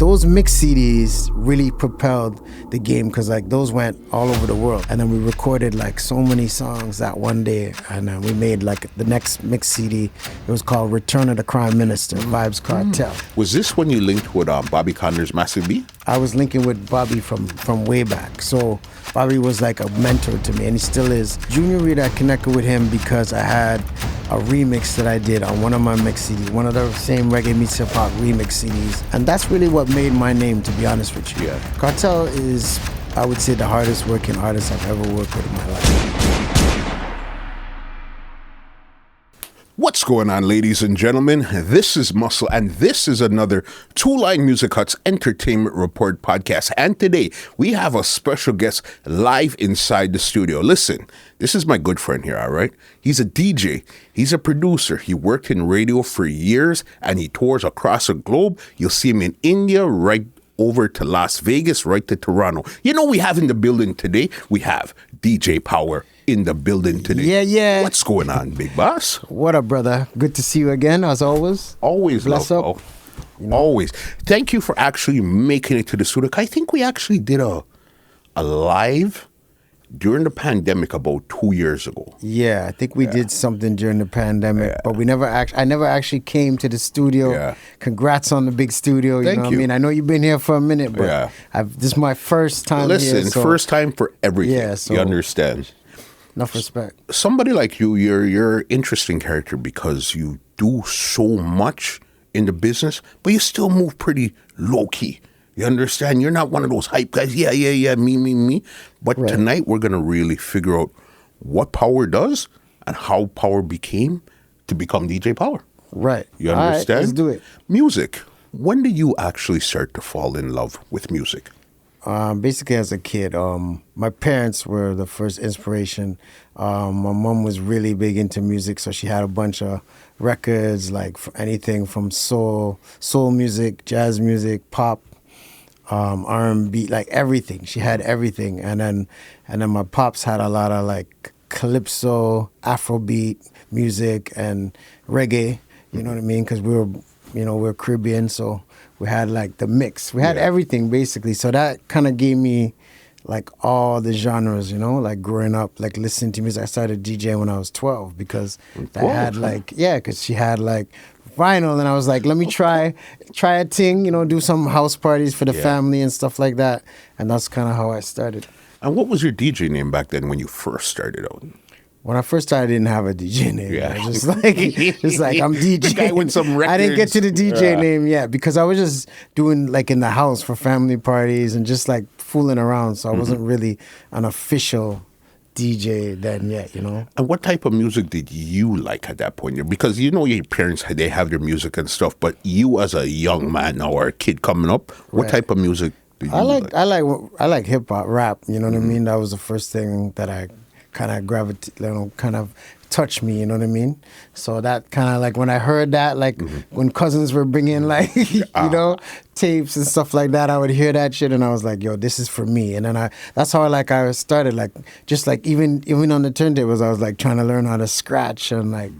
those mix CDs really propelled the game because like those went all over the world. And then we recorded like so many songs that one day, and then we made like the next mix CD. It was called Return of the Crime Minister, Vybz Kartel. Was this when you linked with Bobby Konders, Massive B? I was linking with Bobby from way back. So Bobby was like a mentor to me, and he still is. Junior Reid, I connected with him because I had a remix that I did on one of my mix CDs, one of the same Reggae Meets Hip Hop remix CDs. And that's really what made my name, to be honest with you. Yeah. Kartel is, I would say, the hardest working artist I've ever worked with in my life. What's going on, ladies and gentlemen? This is Machel, and this is another Two Line Music Hut's Entertainment Report podcast. And today, we have a special guest live inside the studio. Listen, this is my good friend here, all right? He's a DJ. He's a producer. He worked in radio for years, and he tours across the globe. You'll see him in India, right over to Las Vegas, right to Toronto. You know, we have in the building today, we have DJ Power in the building today. Yeah. What's going on, big boss? What up, brother? Good to see you again, as always. Always, Bless love, up. Always. Thank you for actually making it to the studio. I think we actually did a live during the pandemic about 2 years ago. Yeah, I think we did something during the pandemic, but we never I never actually came to the studio. Yeah. Congrats on the big studio. Thank know what you. I mean? I know you've been here for a minute, but this is my first time Listen, here. So first time for everything. Yeah, so you understand? enough respect. Somebody like you, you're an interesting character because you do so much in the business, but you still move pretty low-key. You understand? You're not one of those hype guys. Yeah, me. But tonight we're going to really figure out what Power does and how Power became to become DJ Power. Right. You understand? All right, let's do it. Music. When did you actually start to fall in love with music? Basically, as a kid, my parents were the first inspiration. My mom was really big into music, so she had a bunch of records, like anything from soul music, jazz music, pop, R&B, like everything. She had everything, and then my pops had a lot of like calypso, Afrobeat music, and reggae. You know what I mean? Because we're Caribbean, so we had like the mix. We had everything basically. So that kind of gave me like all the genres, like growing up, like listening to music. I started DJing when I was 12 because I had like, because she had like vinyl, and I was like, let me try a thing, do some house parties for the family and stuff like that. And that's kind of how I started. And what was your DJ name back then when you first started out? When I first started, I didn't have a DJ name. Yeah. I was just like I'm DJ. The guy with some records. I didn't get to the DJ name yet because I was just doing like in the house for family parties and just like fooling around. So I wasn't really an official DJ then yet, And what type of music did you like at that point? Because your parents, they have their music and stuff, but you as a young man now or a kid coming up, what type of music did you like? I like hip hop, rap. You know what I mean? That was the first thing that I kind of kind of touched me, you know what I mean? So that kind of like when I heard that, like when cousins were bringing like, tapes and stuff like that, I would hear that shit and I was like, yo, this is for me. And then that's how I started, like, just like even on the turntables, I was like trying to learn how to scratch and like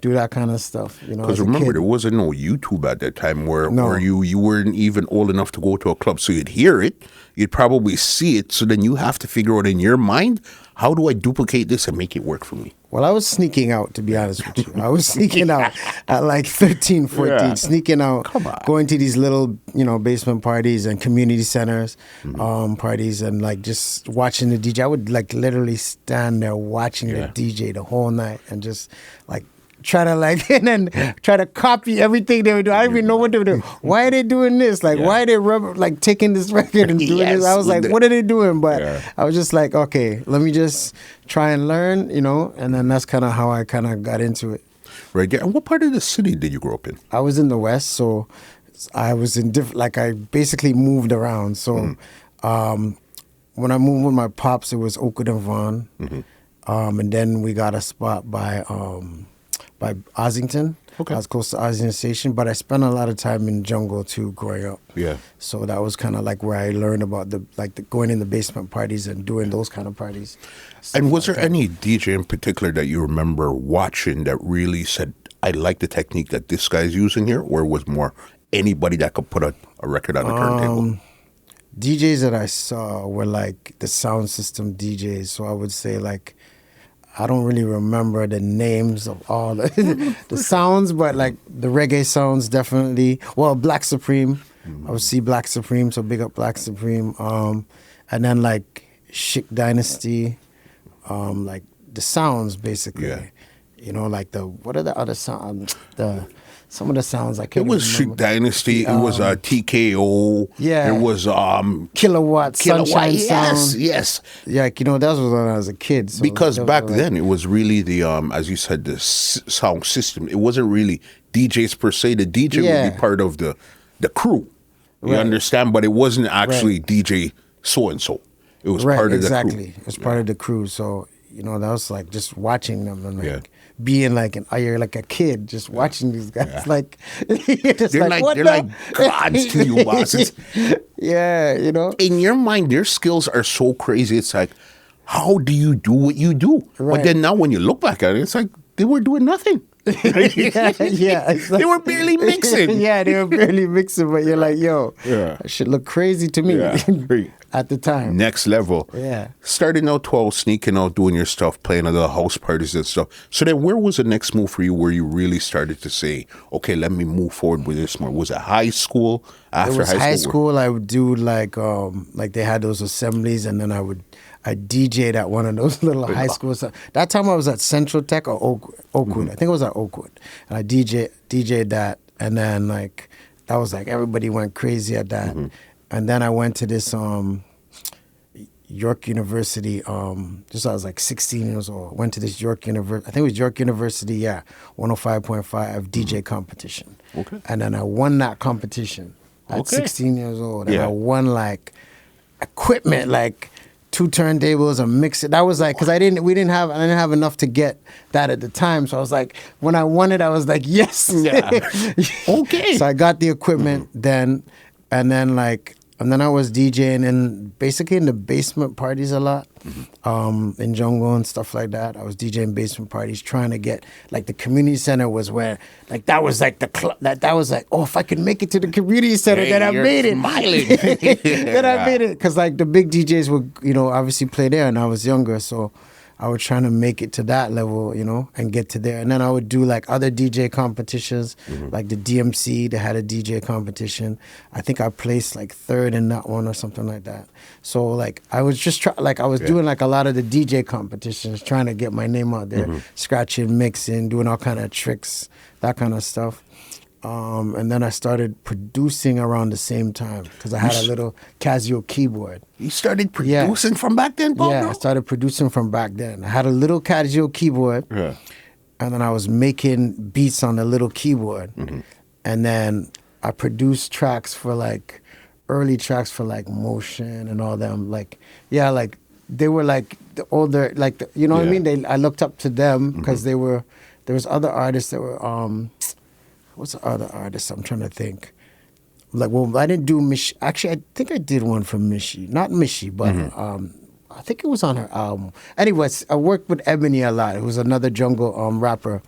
do that kind of stuff, Because remember, there wasn't no YouTube at that time where you weren't even old enough to go to a club, so you'd hear it, you'd probably see it, so then you have to figure out in your mind, how do I duplicate this and make it work for me? Well, I was sneaking out, to be honest with you. I was sneaking out at like 13, 14, sneaking out, going to these little, basement parties and community centers parties and like just watching the DJ. I would like literally stand there watching the DJ the whole night and just like try to like, and then try to copy everything they were doing. I don't even know what they were doing. Why are they doing this? Like, why are they taking this record and doing this? I was like, what are they doing? But I was just like, okay, let me just try and learn, and then that's kind of how I kind of got into it. Right. And what part of the city did you grow up in? I was in the West, so I was in I basically moved around. So when I moved with my pops, it was Oakwood and Vaughan. And then we got a spot by Ossington. Okay. I was close to Ossington Station, but I spent a lot of time in Jungle too growing up. Yeah. So that was kind of like where I learned about the going in the basement parties and doing those kind of parties. And was there any DJ in particular that you remember watching that really said, I like the technique that this guy's using here, or was more anybody that could put a record on the turntable? DJs that I saw were like the sound system DJs. So I would say like, I don't really remember the names of all the sounds, but like the reggae sounds definitely. Well, Black Supreme. I would see Black Supreme, so big up Black Supreme. And then like Chic Dynasty, like the sounds basically. Yeah. You know, like what are the other sounds? Some of the sounds I can't It was remember. Chic Dynasty. It was TKO. Yeah. It was Kilowatt, Sunshine yes, Sound. yes. Yeah, like, you know, that was when I was a kid. So Because that was back like- then it was really the as you said, the sound system. It wasn't really DJs per se. The DJ would Yeah. be part of the crew. You Right. understand? But it wasn't actually Right. DJ so and so. It was right, part of the exactly. crew. It was part of the crew. So, you know, that was like just watching them and like Yeah. being like you're like a kid just watching these guys. Like you're just They're like, what they're the? like gods to you, bosses. Yeah, you know. In your mind, their skills are so crazy. It's like, how do you do what you do? But Right. then now when you look back at it, it's like they were doing nothing. yeah. It's like- They were barely mixing. yeah, they were barely mixing, but you're like, yo, Yeah. that shit look crazy to me Yeah. at the time. Next level. Yeah. Starting out 12, sneaking out, doing your stuff, playing at the house parties and stuff. So then where was the next move for you where you really started to say, okay, let me move forward with this more? Was it high school? After It was high high school? school. I would do like they had those assemblies, and then I DJ'd at one of those little high schools. That time I was at Central Tech or Oakwood. I think it was at Oakwood, and I DJ'd that, and then like that was like everybody went crazy at that, and then I went to this York University. Just I was like 16 years old. Went to this York University. I think it was York University. Yeah, 105.5 DJ competition. Okay. And then I won that competition at Okay. 16 years old, and Yeah. I won like equipment, like 2 turntables, a mixer. That was like because I didn't have enough to get that at the time. So I was like, when I won it, I was like, yes. Yeah. Okay. So I got the equipment then, and then I was DJing in basically in the basement parties a lot, in jungle and stuff like that. I was DJing basement parties, trying to get like the community center was where like that was like the that was like, oh, if I could make it to the community center, Hey, then I you're made it. smiling. Then I made it because like the big DJs would obviously play there, and I was younger, so I was trying to make it to that level, and get to there. And then I would do like other DJ competitions, like the DMC. They had a DJ competition. I think I placed like 3rd in that one or something like that. So like I was just doing like a lot of the DJ competitions, trying to get my name out there, scratching, mixing, doing all kind of tricks, that kind of stuff. And then I started producing around the same time because I had a little Casio keyboard. You started producing from back then, Bob? Yeah, I started producing from back then. I had a little Casio keyboard, Yeah. and then I was making beats on the little keyboard. And then I produced tracks for like, early tracks for like Motion and all them. Like, yeah, like they were like the older, like, you know what I Yeah. mean? I looked up to them because there was other artists that were, what's the other artist? I'm trying to think. Like, well, I didn't do Mish. Actually, I think I did one for Mishi. Not Mishi, but I think it was on her album. Anyways, I worked with Ebony a lot. It was another jungle rapper,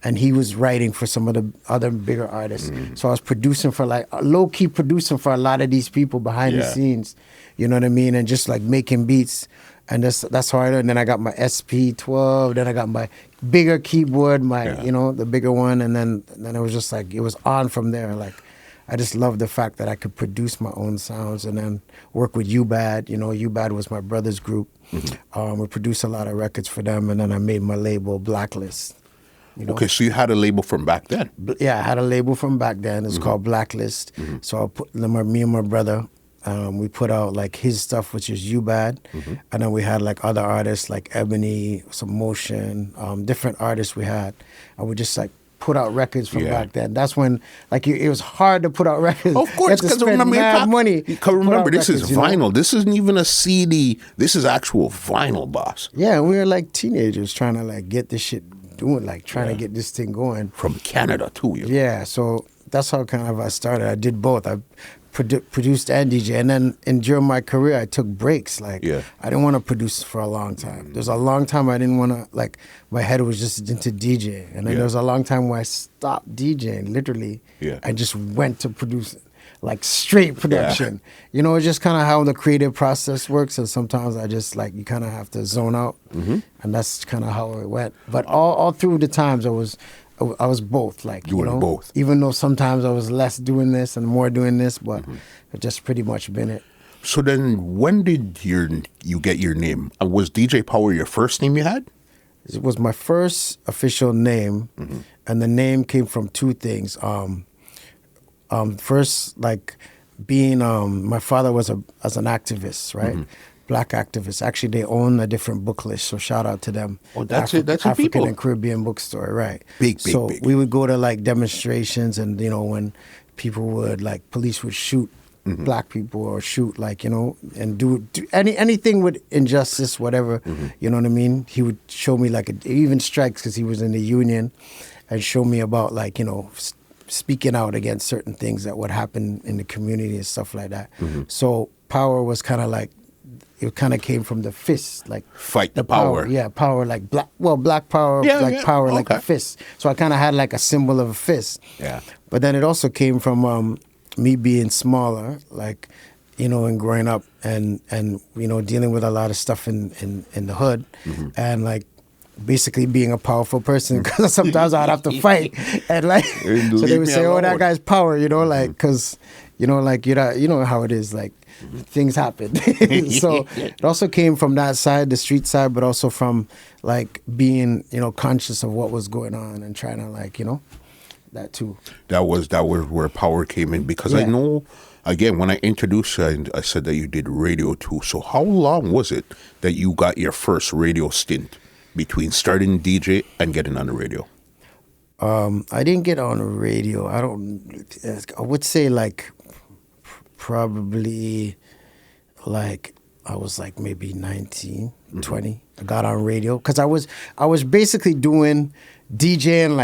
and he was writing for some of the other bigger artists. So I was producing for like low key producing for a lot of these people behind the Yeah. scenes. You know what I mean? And just like making beats. And that's how I learned. And then I got my SP12. Then I got my bigger keyboard, the bigger one. And then it was just like, it was on from there. Like, I just loved the fact that I could produce my own sounds and then work with UBAD. UBAD was my brother's group. We produced a lot of records for them. And then I made my label, Blacklist. Okay, so you had a label from back then. Yeah, I had a label from back then. It's called Blacklist. So I put me and my brother, we put out like his stuff, which is UBAD, and then we had like other artists like Ebony, some Motion, different artists we had, and we just like put out records from back then. That's when like it was hard to put out records. Of course, because remember, money. remember this is records, vinyl. This isn't even a CD. This is actual vinyl, boss. Yeah, we were like teenagers trying to like get this shit doing, like trying to get this thing going. From Canada too. Yeah, so that's how kind of I started. I did both. I produced and DJ. And then during my career, I took breaks. Like, Yeah. I didn't want to produce for a long time. There's a long time I didn't want to, like, my head was just into DJing. And then there was a long time where I stopped DJing, literally, and just went to produce, like, straight production. You know, it's just kind of how the creative process works. And sometimes I just, like, you kind of have to zone out. And that's kind of how it went. But all through the times, I was both, like, doing both. Even though sometimes I was less doing this and more doing this, but it just pretty much been it. So then, when did you get your name? Was DJ Power your first name you had? It was my first official name, and the name came from two things. First, like, being my father was an activist, right? Black activists. Actually, they own a different book list, so shout out to them. Oh, that's it. That's African people. and Caribbean bookstore, right? Big. So we would go to, like, demonstrations, and when people would, like, police would shoot black people or shoot, like, and do anything with injustice, whatever. You know what I mean? He would show me, like, even strikes, because he was in the union, and show me about, like, speaking out against certain things that would happen in the community and stuff like that. So power was kind of like, it kind of came from the fist, like fight the power. Yeah, power, like black power, power, like the fist. So I kind of had, like, a symbol of a fist. Yeah. But then it also came from me being smaller, like, and growing up and dealing with a lot of stuff in the hood, and, like, basically being a powerful person, because sometimes I'd have to fight, and, like, so they would say, "Oh, that guy's power," like, because like, you know how it is, like, things happen. So it also came from that side, the street side, but also from, like, being conscious of what was going on and trying to, like, that too. That was where power came in, because I know, again, when I introduced you, I said that you did radio too. So how long was it that you got your first radio stint between starting DJ and getting on the radio? I didn't get on the radio. I would say, like, probably, like, I was, like, maybe 19, 20. I got on radio because I was basically doing DJing,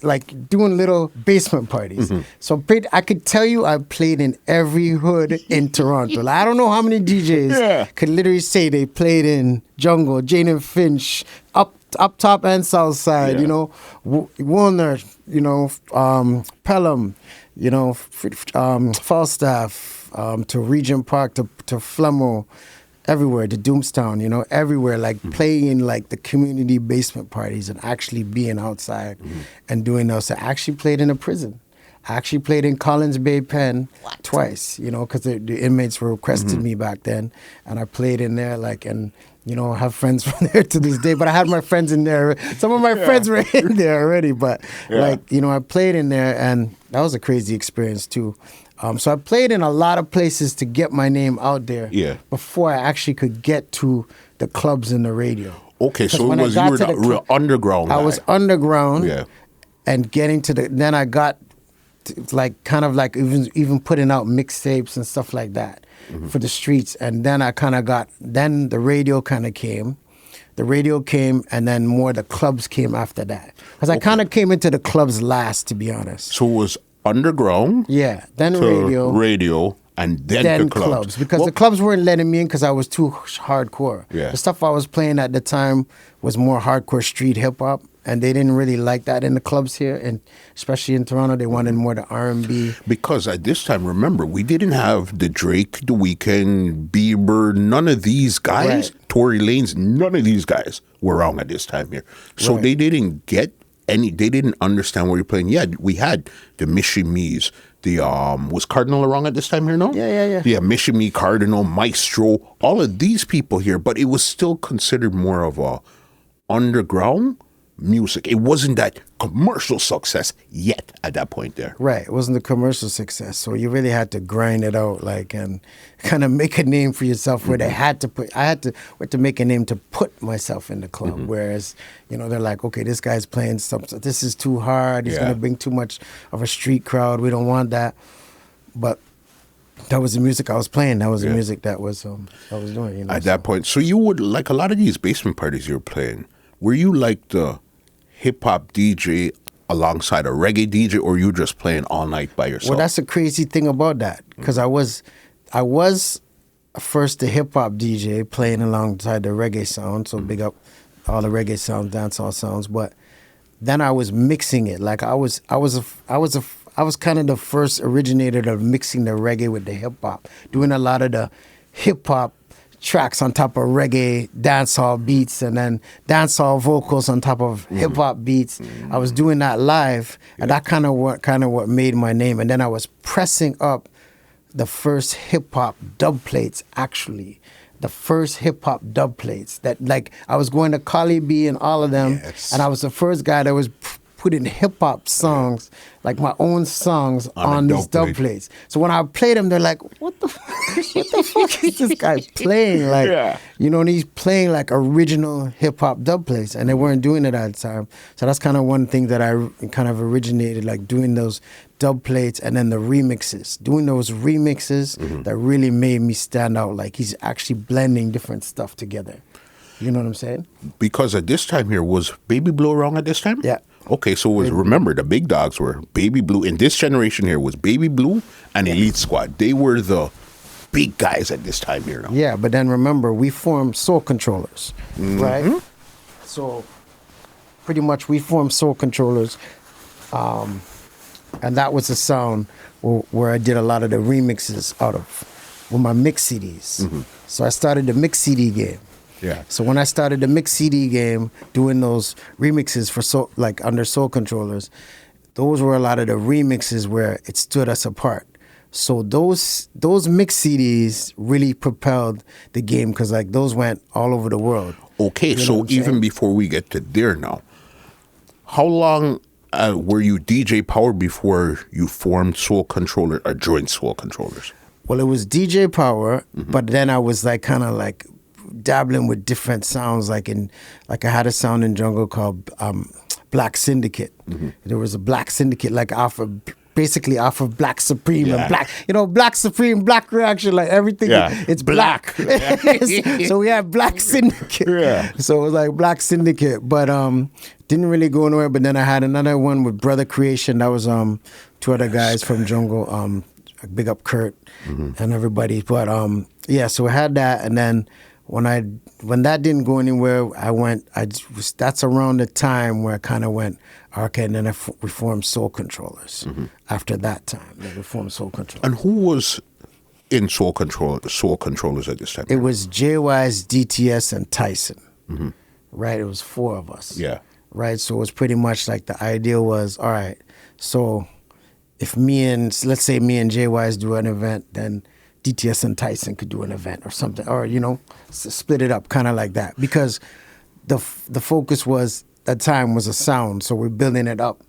like doing little basement parties. So I could tell you I played in every hood in Toronto. Like, I don't know how many DJs could literally say they played in Jungle, Jane and Finch, up top and south side, Warner, Pelham, Falstaff, to Regent Park, to Flemo, everywhere, to Doomstown, everywhere, like, playing, like, the community basement parties and actually being outside and doing those. I actually played in a prison. I actually played in Collins Bay Pen twice, because the inmates were requesting me back then, and I played in there, like, and I have friends from there to this day, but I had my friends in there. Some of my friends were in there already, but like, I played in there, and that was a crazy experience too. So I played in a lot of places to get my name out there before I actually could get to the clubs and the radio. Okay, so you were the real underground guy. I was underground, and getting to then I got to, like, kind of like even putting out mixtapes and stuff like that for the streets. And then I kind of then the radio kind of came. The radio came, and then more the clubs came after that. Because I kind of came into the clubs last, to be honest. So it was underground, then radio, and then the clubs. Because the clubs weren't letting me in because I was too hardcore. The stuff I was playing at the time was more hardcore street hip hop, and they didn't really like that in the clubs here, and especially in Toronto, they wanted more the R&B. Because at this time, remember, we didn't have the Drake, The Weeknd, Bieber, none of these guys, Tory Lanez, none of these guys were around at this time here. So they didn't get they didn't understand what you're playing. Yeah, we had the Machel Montano, the was Cardinal around at this time here, no? Yeah. Yeah, Machel Montano, Cardinal, Maestro, all of these people here, but it was still considered more of a underground music. It wasn't that commercial success yet at that point there. Right. It wasn't the commercial success. So you really had to grind it out, like, and kind of make a name for yourself where I had to make a name to put myself in the club. Whereas, they're like, okay, this guy's playing something. This is too hard. He's going to bring too much of a street crowd. We don't want that. But that was the music I was playing. That was the music that was I was doing. At that point. So you would, like, a lot of these basement parties you were playing, were you like the hip-hop DJ alongside a reggae DJ, or you just playing all night by yourself? Well, that's the crazy thing about that, because I was first the hip hop DJ playing alongside the reggae sound. So big up all the reggae sounds, dancehall sounds. But then I was mixing it. Like I was kind of the first originator of mixing the reggae with the hip hop, doing a lot of the hip hop tracks on top of reggae dancehall beats, and then dancehall vocals on top of hip hop beats. I was doing that live, and that kind of what made my name. And then I was pressing up the first hip hop dub plates, actually. The first hip hop dub plates that, like, I was going to Collie B and all of them, and I was the first guy that was putting hip hop songs, like my own songs, on these dub plates. So when I played them, they're like, what the fuck is this guy playing? Like, you know, and he's playing like original hip hop dub plates, and they weren't doing it at the time. So that's kind of one thing that I kind of originated, like doing those dub plates and then the remixes, doing those remixes that really made me stand out. Like, he's actually blending different stuff together. You know what I'm saying? Because at this time here, was Baby Blue around at this time? Yeah. Okay, so remember, the big dogs were Baby Blue. In this generation here was Baby Blue and Elite Squad. They were the big guys at this time here now. Yeah, but then remember, we formed Soul Controllers, right? So pretty much we formed Soul Controllers, and that was the sound where I did a lot of the remixes out of with my mix CDs. So I started the mix CD game. Yeah. So when I started the mix CD game, doing those remixes for under Soul Controllers, those were a lot of the remixes where it stood us apart. So those mix CDs really propelled the game, because like those went all over the world. Okay, so even before we get to there now, how long were you DJ Power before you formed Soul Controller or joined Soul Controllers? Well, it was DJ Power, but then I was like kind of like dabbling with different sounds. Like I had a sound in jungle called Black Syndicate. There was a Black Syndicate, like basically off of Black Supreme and Black, Black Supreme, Black Reaction, like everything. It's black. So we had Black Syndicate. So it was like Black Syndicate, but didn't really go anywhere. But then I had another one with Brother Creation. That was two other guys from jungle. Big up Kurt and everybody. But so I had that, and then when that didn't go anywhere, that's around the time where I kind of went, okay, and then we formed Soul Controllers. After that time, we formed Soul Controllers. And who was in Soul Controllers at this time? It was JY's, DTS, and Tyson. Right? It was four of us. Yeah. Right? So it was pretty much like the idea was, all right, so if let's say me and JY's do an event, then DTS and Tyson could do an event or something, or, split it up kind of like that. Because the focus was, at the time, was a sound. So we're building it up,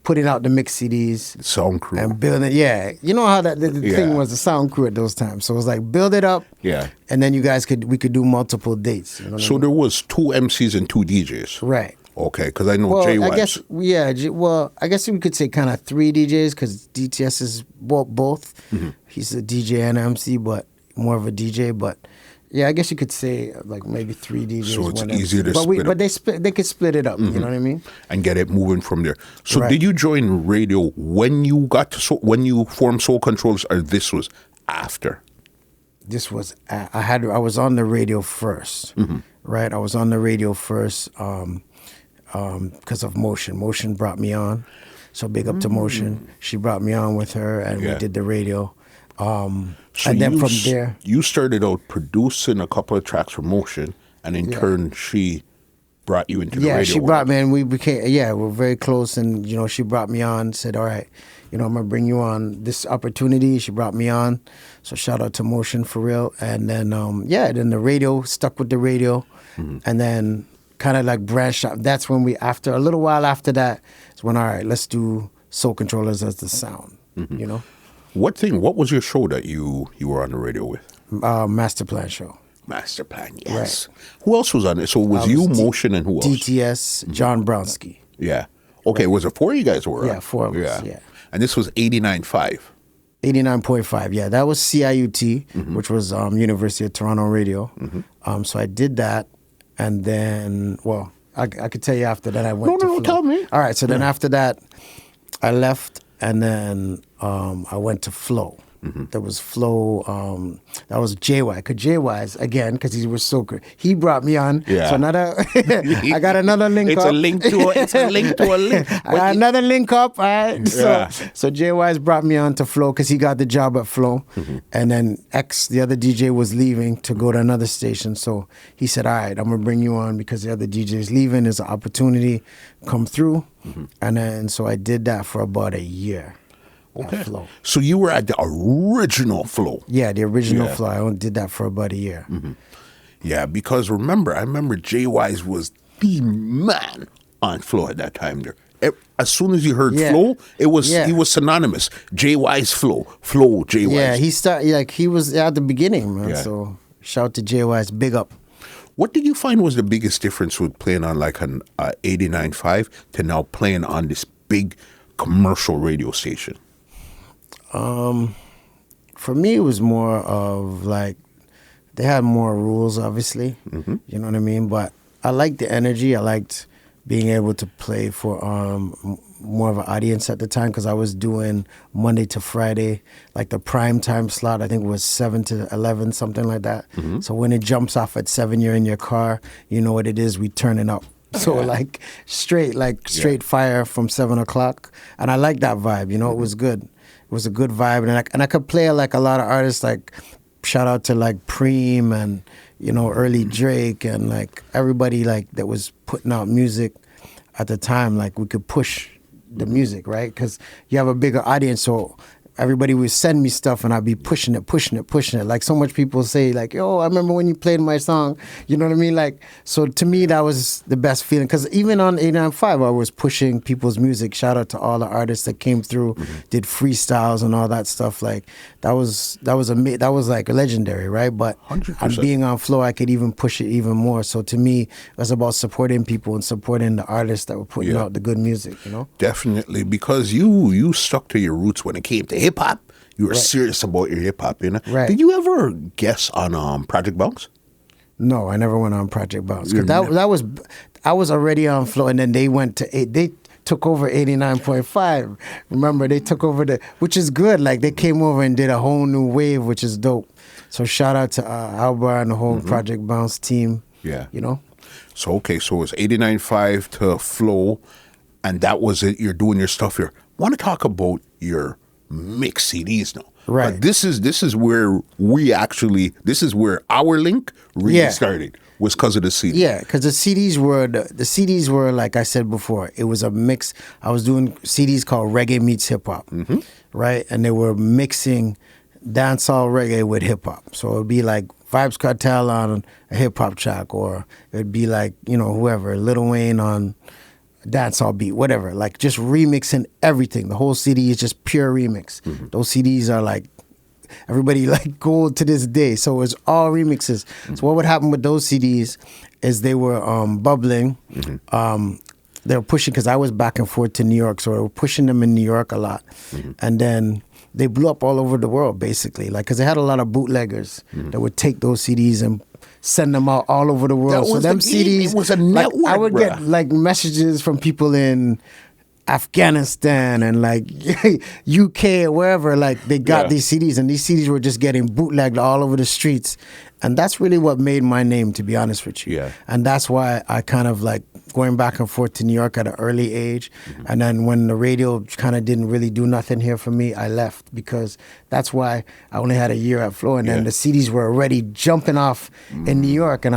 putting out the mix CDs. Sound crew. And building, you know how the thing was, the sound crew at those times. So it was like, build it up. Yeah. And then we could do multiple dates. You know so there was 2 MCs and 2 DJs. Right. Okay, because I know Jay I guess we could say kind of 3 DJs, because DTS is both. He's a DJ and MC, but more of a DJ. But yeah, I guess you could say like maybe 3 DJs. So it's easier to split up. But they could split it up. You know what I mean? And get it moving from there. So did you join radio when you when you formed Soul Controllers, or this was after? This was I was on the radio first. Right, I was on the radio first. Because of Motion. Motion brought me on. So big up to Motion. She brought me on with her, and we did the radio. And then from there... You started out producing a couple of tracks for Motion, and in turn, she brought you into the radio. Yeah, she brought me, and we became... Yeah, we're very close, and, she brought me on, said, all right, I'm going to bring you on this opportunity. She brought me on. So shout out to Motion for real. And then, then the radio, stuck with the radio. And then... kind of like branched out. That's when a little while after that, it's when, all right, let's do Soul Controllers as the sound, What was your show that you were on the radio with? Master Plan show. Master Plan, yes. Right. Who else was on it? So it was you, Motion, and who else? DTS, John Bronsky. Yeah. Okay, was it 4 of you guys were on? Yeah, 4 of us, yeah. And this was 89.5. 89.5, yeah. That was CIUT, which was University of Toronto Radio. So I did that. And then, I could tell you after that I went to Flow. Tell me. All right, so then after that, I left, and then I went to Flow. There was Flow. That was JY. Because JY's, again, because he was so good. He brought me on. Yeah. So I got another link It's up. It's a link to a link. I got another link up. All right. Yeah. So JY's brought me on to Flow because he got the job at Flow. And then X, the other DJ, was leaving to go to another station. So he said, all right, I'm going to bring you on because the other DJ's leaving. There's an opportunity come through. And then so I did that for about a year. Okay. Flow. So you were at the original Flow. Yeah, the original Yeah. Flow. I only did that for about a year. Yeah, because I remember J-Wise was the man on Flow at that time there. As soon as you heard Yeah. Flow, he was Yeah. synonymous. J-Wise Flow, J-Wise. Yeah, he was at the beginning, man. Yeah. So shout out to JY's, big up. What did you find was the biggest difference with playing on like an 89.5 to now playing on this big commercial radio station? For me, it was more of like, they had more rules, obviously. You know what I mean? But I liked the energy. I liked being able to play for more of an audience at the time because I was doing Monday to Friday, like the prime time slot, I think it was 7 to 11, something like that. So when it jumps off at 7, you're in your car, you know what it is, we turn it up. So like straight fire from 7 o'clock. And I like that vibe, you know, it was good. It was a good vibe. And I could play like a lot of artists, like shout out to like Preem and, you know, early Drake and like everybody like that was putting out music at the time. Like we could push the music, right? Because you have a bigger audience, so everybody would send me stuff and I'd be pushing it. Like so much people say like, yo, I remember when you played my song. You know what I mean? Like, so to me, that was the best feeling. Because even on 89.5, I was pushing people's music. Shout out to all the artists that came through, did freestyles and all that stuff. Like that was like legendary, right? But 100%. on being on Flow, I could even push it even more. So to me, it was about supporting people and supporting the artists that were putting out the good music, you know? Definitely, because you stuck to your roots when it came to hip hop. You were serious about your hip hop, you know. Right. Did you ever guess on Project Bounce? No, I never went on Project Bounce. 'Cause that was I was already on Flow, and then they went to they took over 89.5. Remember, they took over which is good. Like they came over and did a whole new wave, which is dope. So shout out to Albar and the whole Project Bounce team. Yeah. You know. So okay, so it was 89.5 to Flow, and that was it. You're doing your stuff here. Want to talk about your mix CDs now? Right. But this is where our link really started, was because of the CD. Yeah, because the CDs were like I said before, it was a mix. I was doing CDs called Reggae Meets Hip Hop, right? And they were mixing dancehall reggae with hip hop. So it would be like Vybz Kartel on a hip hop track, or it would be like, you know, whoever, Lil Wayne on dancehall beat, whatever, like just remixing everything. The whole CD is just pure remix. Those CDs are like, everybody like gold to this day. So it's all remixes. So what would happen with those CDs is they were bubbling. They were pushing, because I was back and forth to New York, so they were pushing them in New York a lot. And then they blew up all over the world, basically, like, because they had a lot of bootleggers that would take those CDs and send them out all over the world. So them CDs, it was a network, like, I would get like messages from people in Afghanistan and like UK or wherever, like they got these CDs, and these CDs were just getting bootlegged all over the streets. And that's really what made my name, to be honest with you. Yeah. And that's why I kind of like going back and forth to New York at an early age. And then when the radio kind of didn't really do nothing here for me, I left, because that's why I only had a year at Flow. And then the CDs were already jumping off in New York, and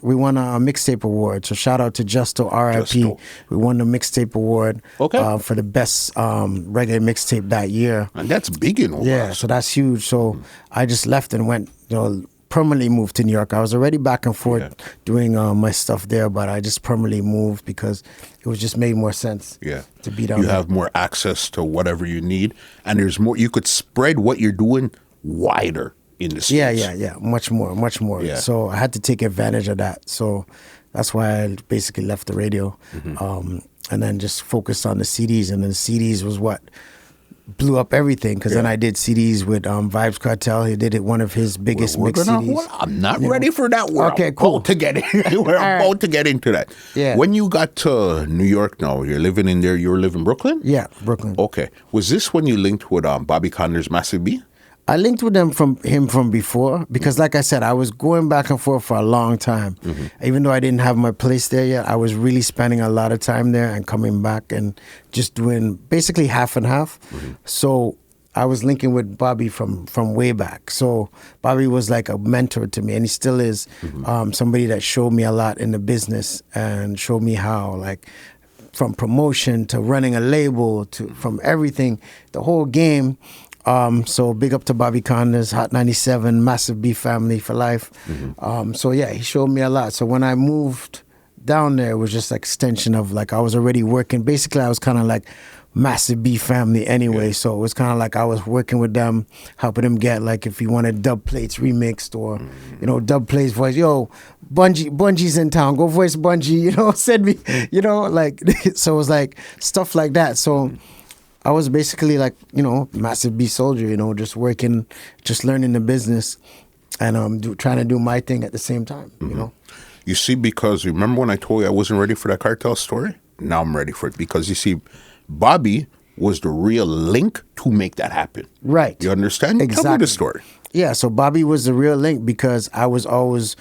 we won a mixtape award. So shout out to Justo, RIP. Justo. We won the mixtape award Okay. for the best reggae mixtape that year. And that's big in all Yeah, that. so that's huge. So I just left and went, you know, permanently moved to New York. I was already back and forth doing my stuff there, but I just permanently moved because it was just made more sense to be down You there. have more access to whatever you need, and there's more. You could spread what you're doing wider in the States. Yeah, much more. Yeah. So I had to take advantage of that. So that's why I basically left the radio and then just focused on the CDs. And then the CDs was what blew up everything because then I did CDs with Vybz Kartel. He did it one of his biggest mix CDs. I'm not ready for that. We're cool. about to get in. We're about to get into that. Yeah. When you got to New York now, you're living in there. You were living in Brooklyn? Yeah, Brooklyn. Okay. Was this when you linked with Bobby Konders, Massive B? I linked with him from before because, like I said, I was going back and forth for a long time. Even though I didn't have my place there yet, I was really spending a lot of time there and coming back and just doing basically half and half. So I was linking with Bobby from way back. So Bobby was like a mentor to me, and he still is somebody that showed me a lot in the business and showed me how, like, from promotion to running a label to from everything, the whole game. So big up to Bobby Konders, Hot 97, Massive B family for life. So yeah, he showed me a lot. So when I moved down there, it was just an extension of, like, I was already working. Basically, I was kind of like Massive B family anyway. So it was kind of like I was working with them, helping them get, like, if he wanted dub plates remixed or, you know, dub plates voice. Yo, Bungie's in town. Go voice Bungie, you know, send me, you know, like, so it was like stuff like that. So I was basically like, you know, Massive B soldier, you know, just working, just learning the business and trying to do my thing at the same time, you know. You see, because remember when I told you I wasn't ready for that cartel story? Now I'm ready for it because you see, Bobby was the real link to make that happen. Right. You understand? Exactly. Tell me the story. Yeah, so Bobby was the real link because I was always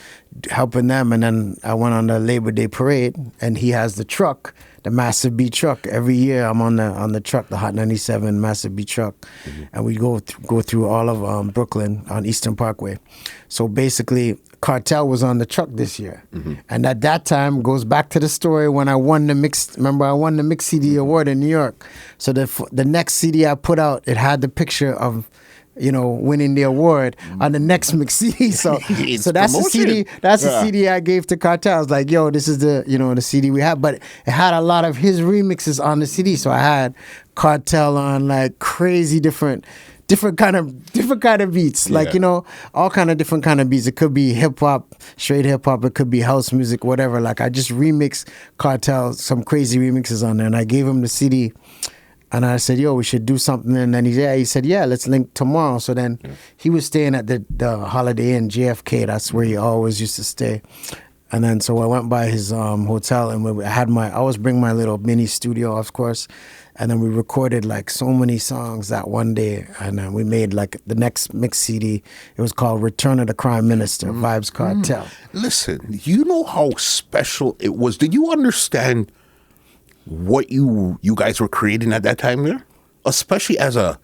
helping them, and then I went on the Labor Day parade, and he has the truck, the Massive B truck. Every year I'm on the truck, the Hot 97 Massive B truck, and we go through all of Brooklyn on Eastern Parkway. So basically, Kartel was on the truck this year, and at that time goes back to the story when I won the mix. Remember, I won the Mix CD award in New York. So the next CD I put out, it had the picture of, you know, winning the award on the next mix CD. So so that's the CD. That's the CD I gave to Kartel. I was like, yo, this is the, you know, the CD we have. But it had a lot of his remixes on the CD. So I had Kartel on, like, crazy different kind of beats, like, you know, all kind of different kind of beats. It could be hip hop, straight hip hop. It could be house music, whatever. Like, I just remixed Kartel, some crazy remixes on there, and I gave him the CD. And I said, yo, we should do something. And then he said, yeah, let's link tomorrow. So then he was staying at the Holiday Inn, JFK. That's where he always used to stay. And then so I went by his hotel, and I always bring my little mini studio, of course. And then we recorded, like, so many songs that one day. And then we made, like, the next mix CD. It was called Return of the Crime Minister, Vybz Kartel. Listen, you know how special it was. Did you understand what you guys were creating at that time there? Especially as a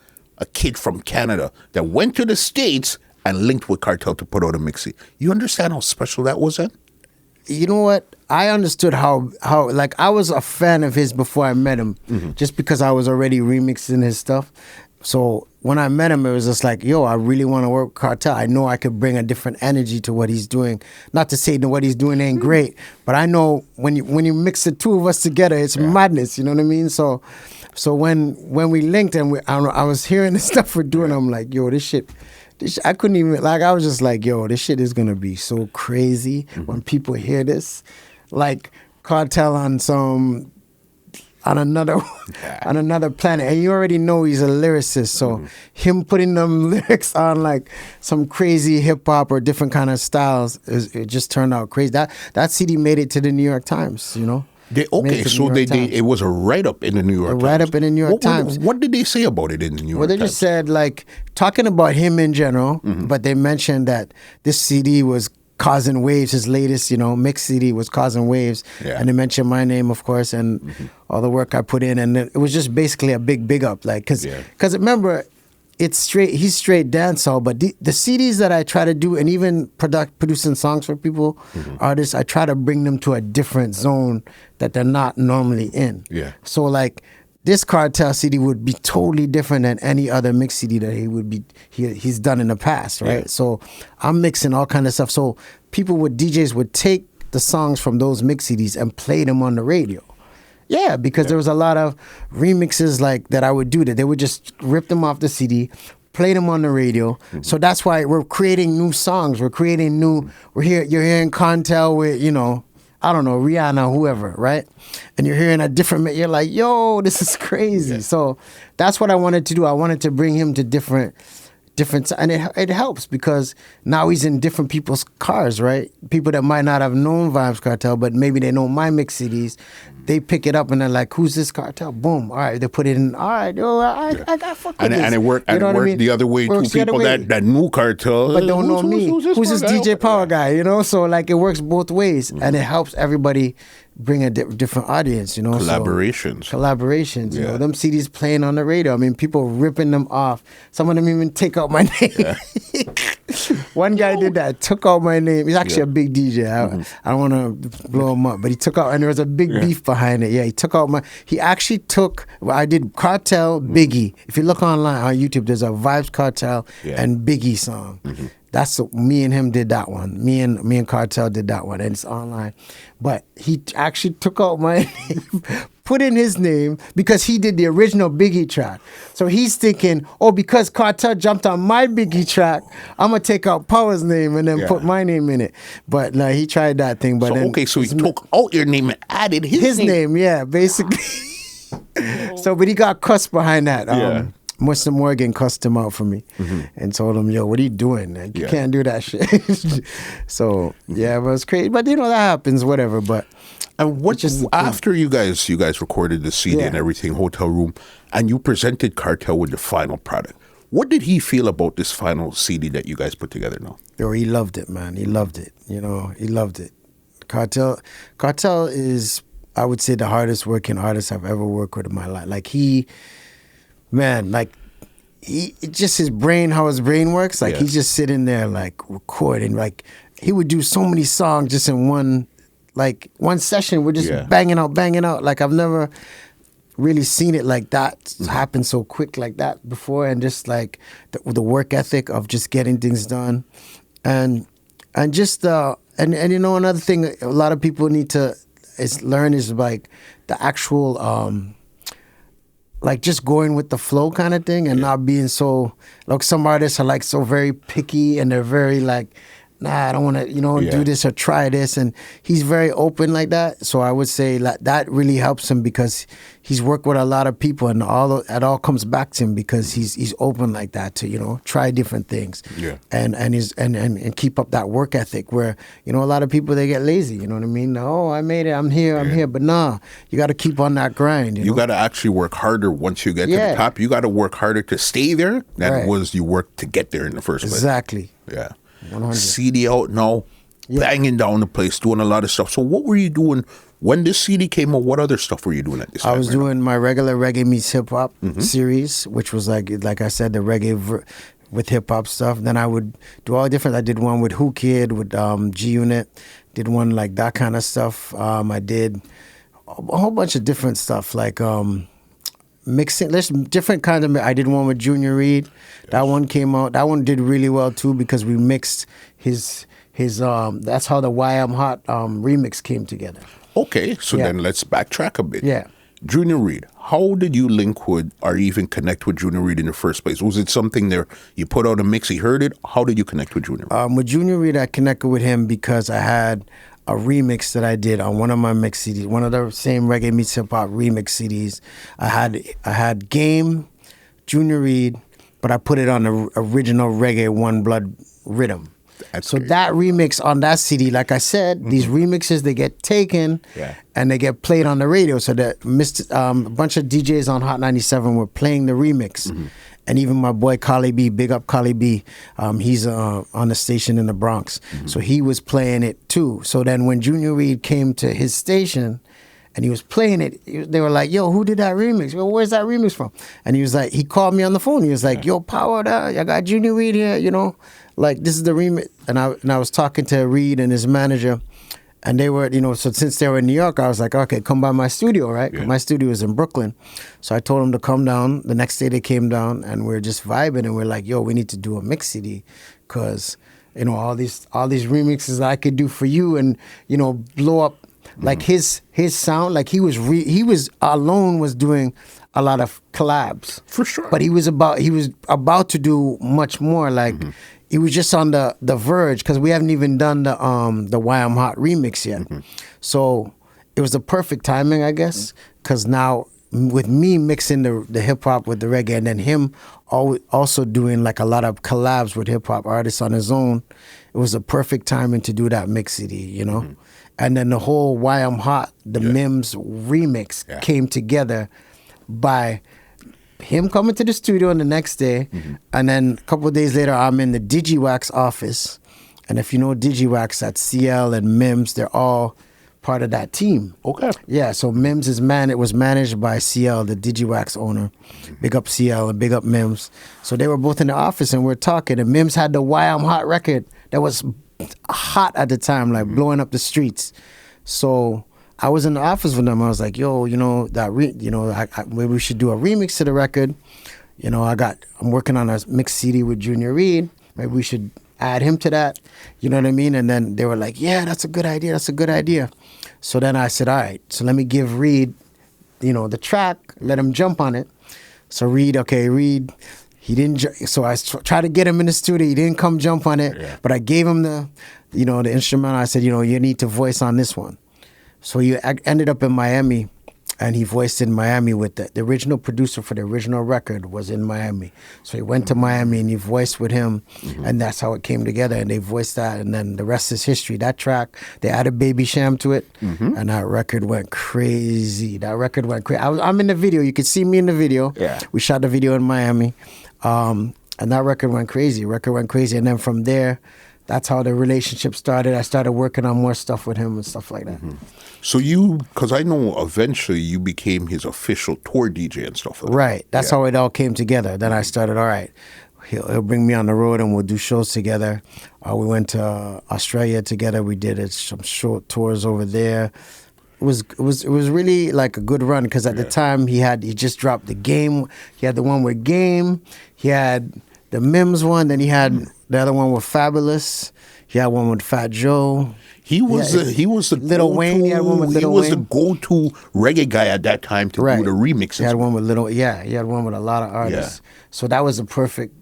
kid from Canada that went to the States and linked with Kartel to put out a mixie. You understand how special that was then? You know what? I understood how like, I was a fan of his before I met him, just because I was already remixing his stuff. So when I met him, it was just like, yo, I really want to work with Kartel. I know I could bring a different energy to what he's doing. Not to say that what he's doing ain't great, but I know when you mix the two of us together, it's madness. You know what I mean? So when we linked and I was hearing the stuff we're doing, I'm like, yo, this shit, I couldn't even, like, I was just like, yo, this shit is gonna be so crazy when people hear this. Like, Kartel on another planet, and you already know he's a lyricist, so him putting them lyrics on, like, some crazy hip-hop or different kind of styles, it just turned out crazy. That CD made it to the New York Times, you know. It was a write-up in the New York Times. Write-up in the New York Times. What did they say about it in the New York Times? Well, they just said, like, talking about him in general, but they mentioned that this CD was causing waves. His latest, you know, mix CD was causing waves. And they mentioned my name, of course, and all the work I put in. And it was just basically a big up, like, because remember, he's straight dancehall, but the CDs that I try to do, and even producing songs for people, artists, I try to bring them to a different zone that they're not normally in. So, like, this Kartel CD would be totally different than any other mix CD that he's done in the past, right? So I'm mixing all kind of stuff. So DJs would take the songs from those mix CDs and play them on the radio. Yeah, because there was a lot of remixes like that I would do that. They would just rip them off the CD, play them on the radio. So that's why we're creating new songs. You're hearing Kartel with, you know, I don't know, Rihanna, whoever, right? And you're hearing a different, you're like, yo, this is crazy. Yeah. So that's what I wanted to do. I wanted to bring him to different, and it helps because now he's in different people's cars, right? People that might not have known Vybz Kartel, but maybe they know my mix CDs. They pick it up and they're like, "Who's this Kartel?" Boom! All right, they put it in. All right, yo, I got fuck with this. And it worked. And it worked the other way too. People that knew Kartel but don't know me. Who's this DJ Power guy? You know, so like it works both ways, and it helps everybody bring a different audience. You know, collaborations. You know, them CDs playing on the radio. I mean, people ripping them off. Some of them even take out my name. Yeah. One guy did that. Took out my name. He's actually a big DJ. I don't want to blow him up, but he took out, and there was a big beef behind it. Yeah, he took out he actually took, I did Kartel, Biggie. If you look online on YouTube, there's a Vybz Kartel and Biggie song. That's me and him did that one. Me and Kartel did that one, and it's online. But he actually took out my name, put in his name because he did the original Biggie track. So he's thinking, oh, because Kartel jumped on my Biggie track, I'm gonna take out Power's name and then put my name in it. But he tried that thing. But so he took out your name and added his name. Yeah, basically. So, but he got cussed behind that. Mr. Morgan cussed him out for me and told him, yo, what are you doing? Like, you can't do that shit. So, yeah, it was crazy. But, that happens, whatever. But and what after you guys recorded the CD and everything, Hotel Room, and you presented Kartel with the final product, what did he feel about this final CD that you guys put together now? Yo, he loved it, man. He loved it. He loved it. Kartel is, I would say, the hardest working artist I've ever worked with in my life. Like, just his brain, how his brain works, like he's just sitting there like recording, like he would do so many songs just in one session. We're just banging out. Like I've never really seen it like that happen so quick like that before, and just like the work ethic of just getting things done, and just and another thing a lot of people need to learn is like the actual like just going with the flow kind of thing and not being so, like some artists are like so very picky and they're very like, nah, I don't want to, do this or try this. And he's very open like that. So I would say like that really helps him because he's worked with a lot of people and it all comes back to him because he's open like that to, try different things. Yeah. And keep up that work ethic where, a lot of people, they get lazy, you know what I mean? Oh, I made it, I'm here. But nah, you got to keep on that grind. You got to actually work harder once you get to the top. You got to work harder to stay there than it was you worked to get there in the first place. Exactly. Yeah. 100. CD out now, banging down the place, doing a lot of stuff. So what were you doing when this CD came out? What other stuff were you doing at this time? I was doing my regular Reggae Meets Hip Hop series, which was like I said, the reggae with hip hop stuff. Then I would do all different. I did one with Who Kid, with G Unit, did one like that kind of stuff. I did a whole bunch of different stuff like mixing. There's different kinds of. I did one with Junior Reid. That one came out. That one did really well too because we mixed his. That's how the Why I'm Hot remix came together. Okay, so then let's backtrack a bit. Yeah. Junior Reid, how did you link with or even connect with Junior Reid in the first place? Was it something there you put out a mix, he heard it? How did you connect with Junior Reid? With Junior Reid, I connected with him because I had a remix that I did on one of my mix CDs, one of the same Reggae Meets Hip Hop remix CDs. I had Game, Junior Reid, but I put it on the original Reggae One Blood rhythm. So that remix on that CD, like I said, these remixes, they get taken and they get played on the radio. So that a bunch of DJs on Hot 97 were playing the remix. And even my boy Kali B, big up Kali B, he's on the station in the Bronx. So he was playing it too. So then when Junior Reid came to his station and he was playing it, they were like, yo, who did that remix? Well, where's that remix from? And he was like, he called me on the phone. He was like, yo, Power, I got Junior Reid here, like this is the remix. And I was talking to Reid and his manager, and they were, so since they were in New York, I was like, okay, come by my studio, right? Yeah. My studio is in Brooklyn. So I told them to come down. The next day they came down and we were just vibing and we're like, yo, we need to do a mix CD because, all these remixes I could do for you and, blow up like his sound, like he was alone was doing a lot of collabs. For sure. But he was about to do much more like he was just on the verge because we haven't even done the Why I'm Hot remix yet. So it was the perfect timing, I guess, because now with me mixing the hip hop with the reggae, and then him also doing like a lot of collabs with hip hop artists on his own, it was a perfect timing to do that mix CD, you know. And then the whole Why I'm Hot, the Mims remix came together by him coming to the studio on the next day, and then a couple of days later, I'm in the DigiWax office. And if you know DigiWax, that's CL and Mims, they're all part of that team. Okay. Yeah, so Mims it was managed by CL, the DigiWax owner. Big up CL and big up Mims. So they were both in the office and we're talking, and Mims had the Why I'm Hot record that was hot at the time, like blowing up the streets. So I was in the office with them. I was like, yo, you know, maybe we should do a remix to the record. You know, I'm working on a mix CD with Junior Reid. Maybe we should add him to that. You know what I mean? And then they were like, yeah, that's a good idea. That's a good idea. So then I said, all right, so let me give Reid, you know, the track, let him jump on it. So Reid, he didn't, so I tried to get him in the studio. He didn't come jump on it, but I gave him the instrumental. I said, you know, you need to voice on this one. So he ended up in Miami, and he voiced in Miami with the original producer for the original record was in Miami. So he went to Miami and he voiced with him, and that's how it came together. And they voiced that, and then the rest is history. That track, they added Baby Sham to it, and that record went crazy. I'm in the video. You could see me in the video. Yeah. We shot the video in Miami, and that record went crazy. And then from there, that's how the relationship started. I started working on more stuff with him and stuff like that. So because I know eventually you became his official tour DJ and stuff like that. Right. That's how it all came together. Then I started, all right, he'll bring me on the road and we'll do shows together. We went to Australia together. We did some short tours over there. It was really like a good run because at the time he just dropped the Game. He had the one with Game. He had the Mims one. Then he had the other one with Fabulous. He had one with Fat Joe. He was the Lil Wayne. He had one with Lil Wayne. He was the go-to reggae guy at that time to do the remixes. He had one with he had one with a lot of artists. Yeah. So that was the perfect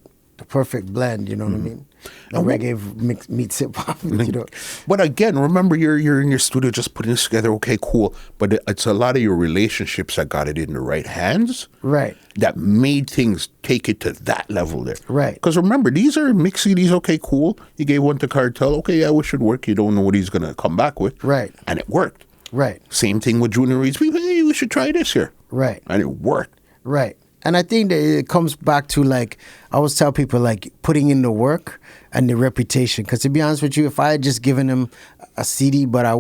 blend, you know what I mean? The reggae meets hip hop, you know. But again, remember you're in your studio just putting this together. Okay, cool. But it's a lot of your relationships that got it in the right hands. Right. That made things take it to that level there. Right. Because remember, these are mix CDs. Okay, cool. You gave one to Kartel. Okay, yeah, we should work. You don't know what he's gonna come back with. Right. And it worked. Right. Same thing with Junior Reid. Hey, we should try this here. Right. And it worked. Right. And I think that it comes back to, like, I always tell people, like, putting in the work and the reputation. Because to be honest with you, if I had just given him a CD, but I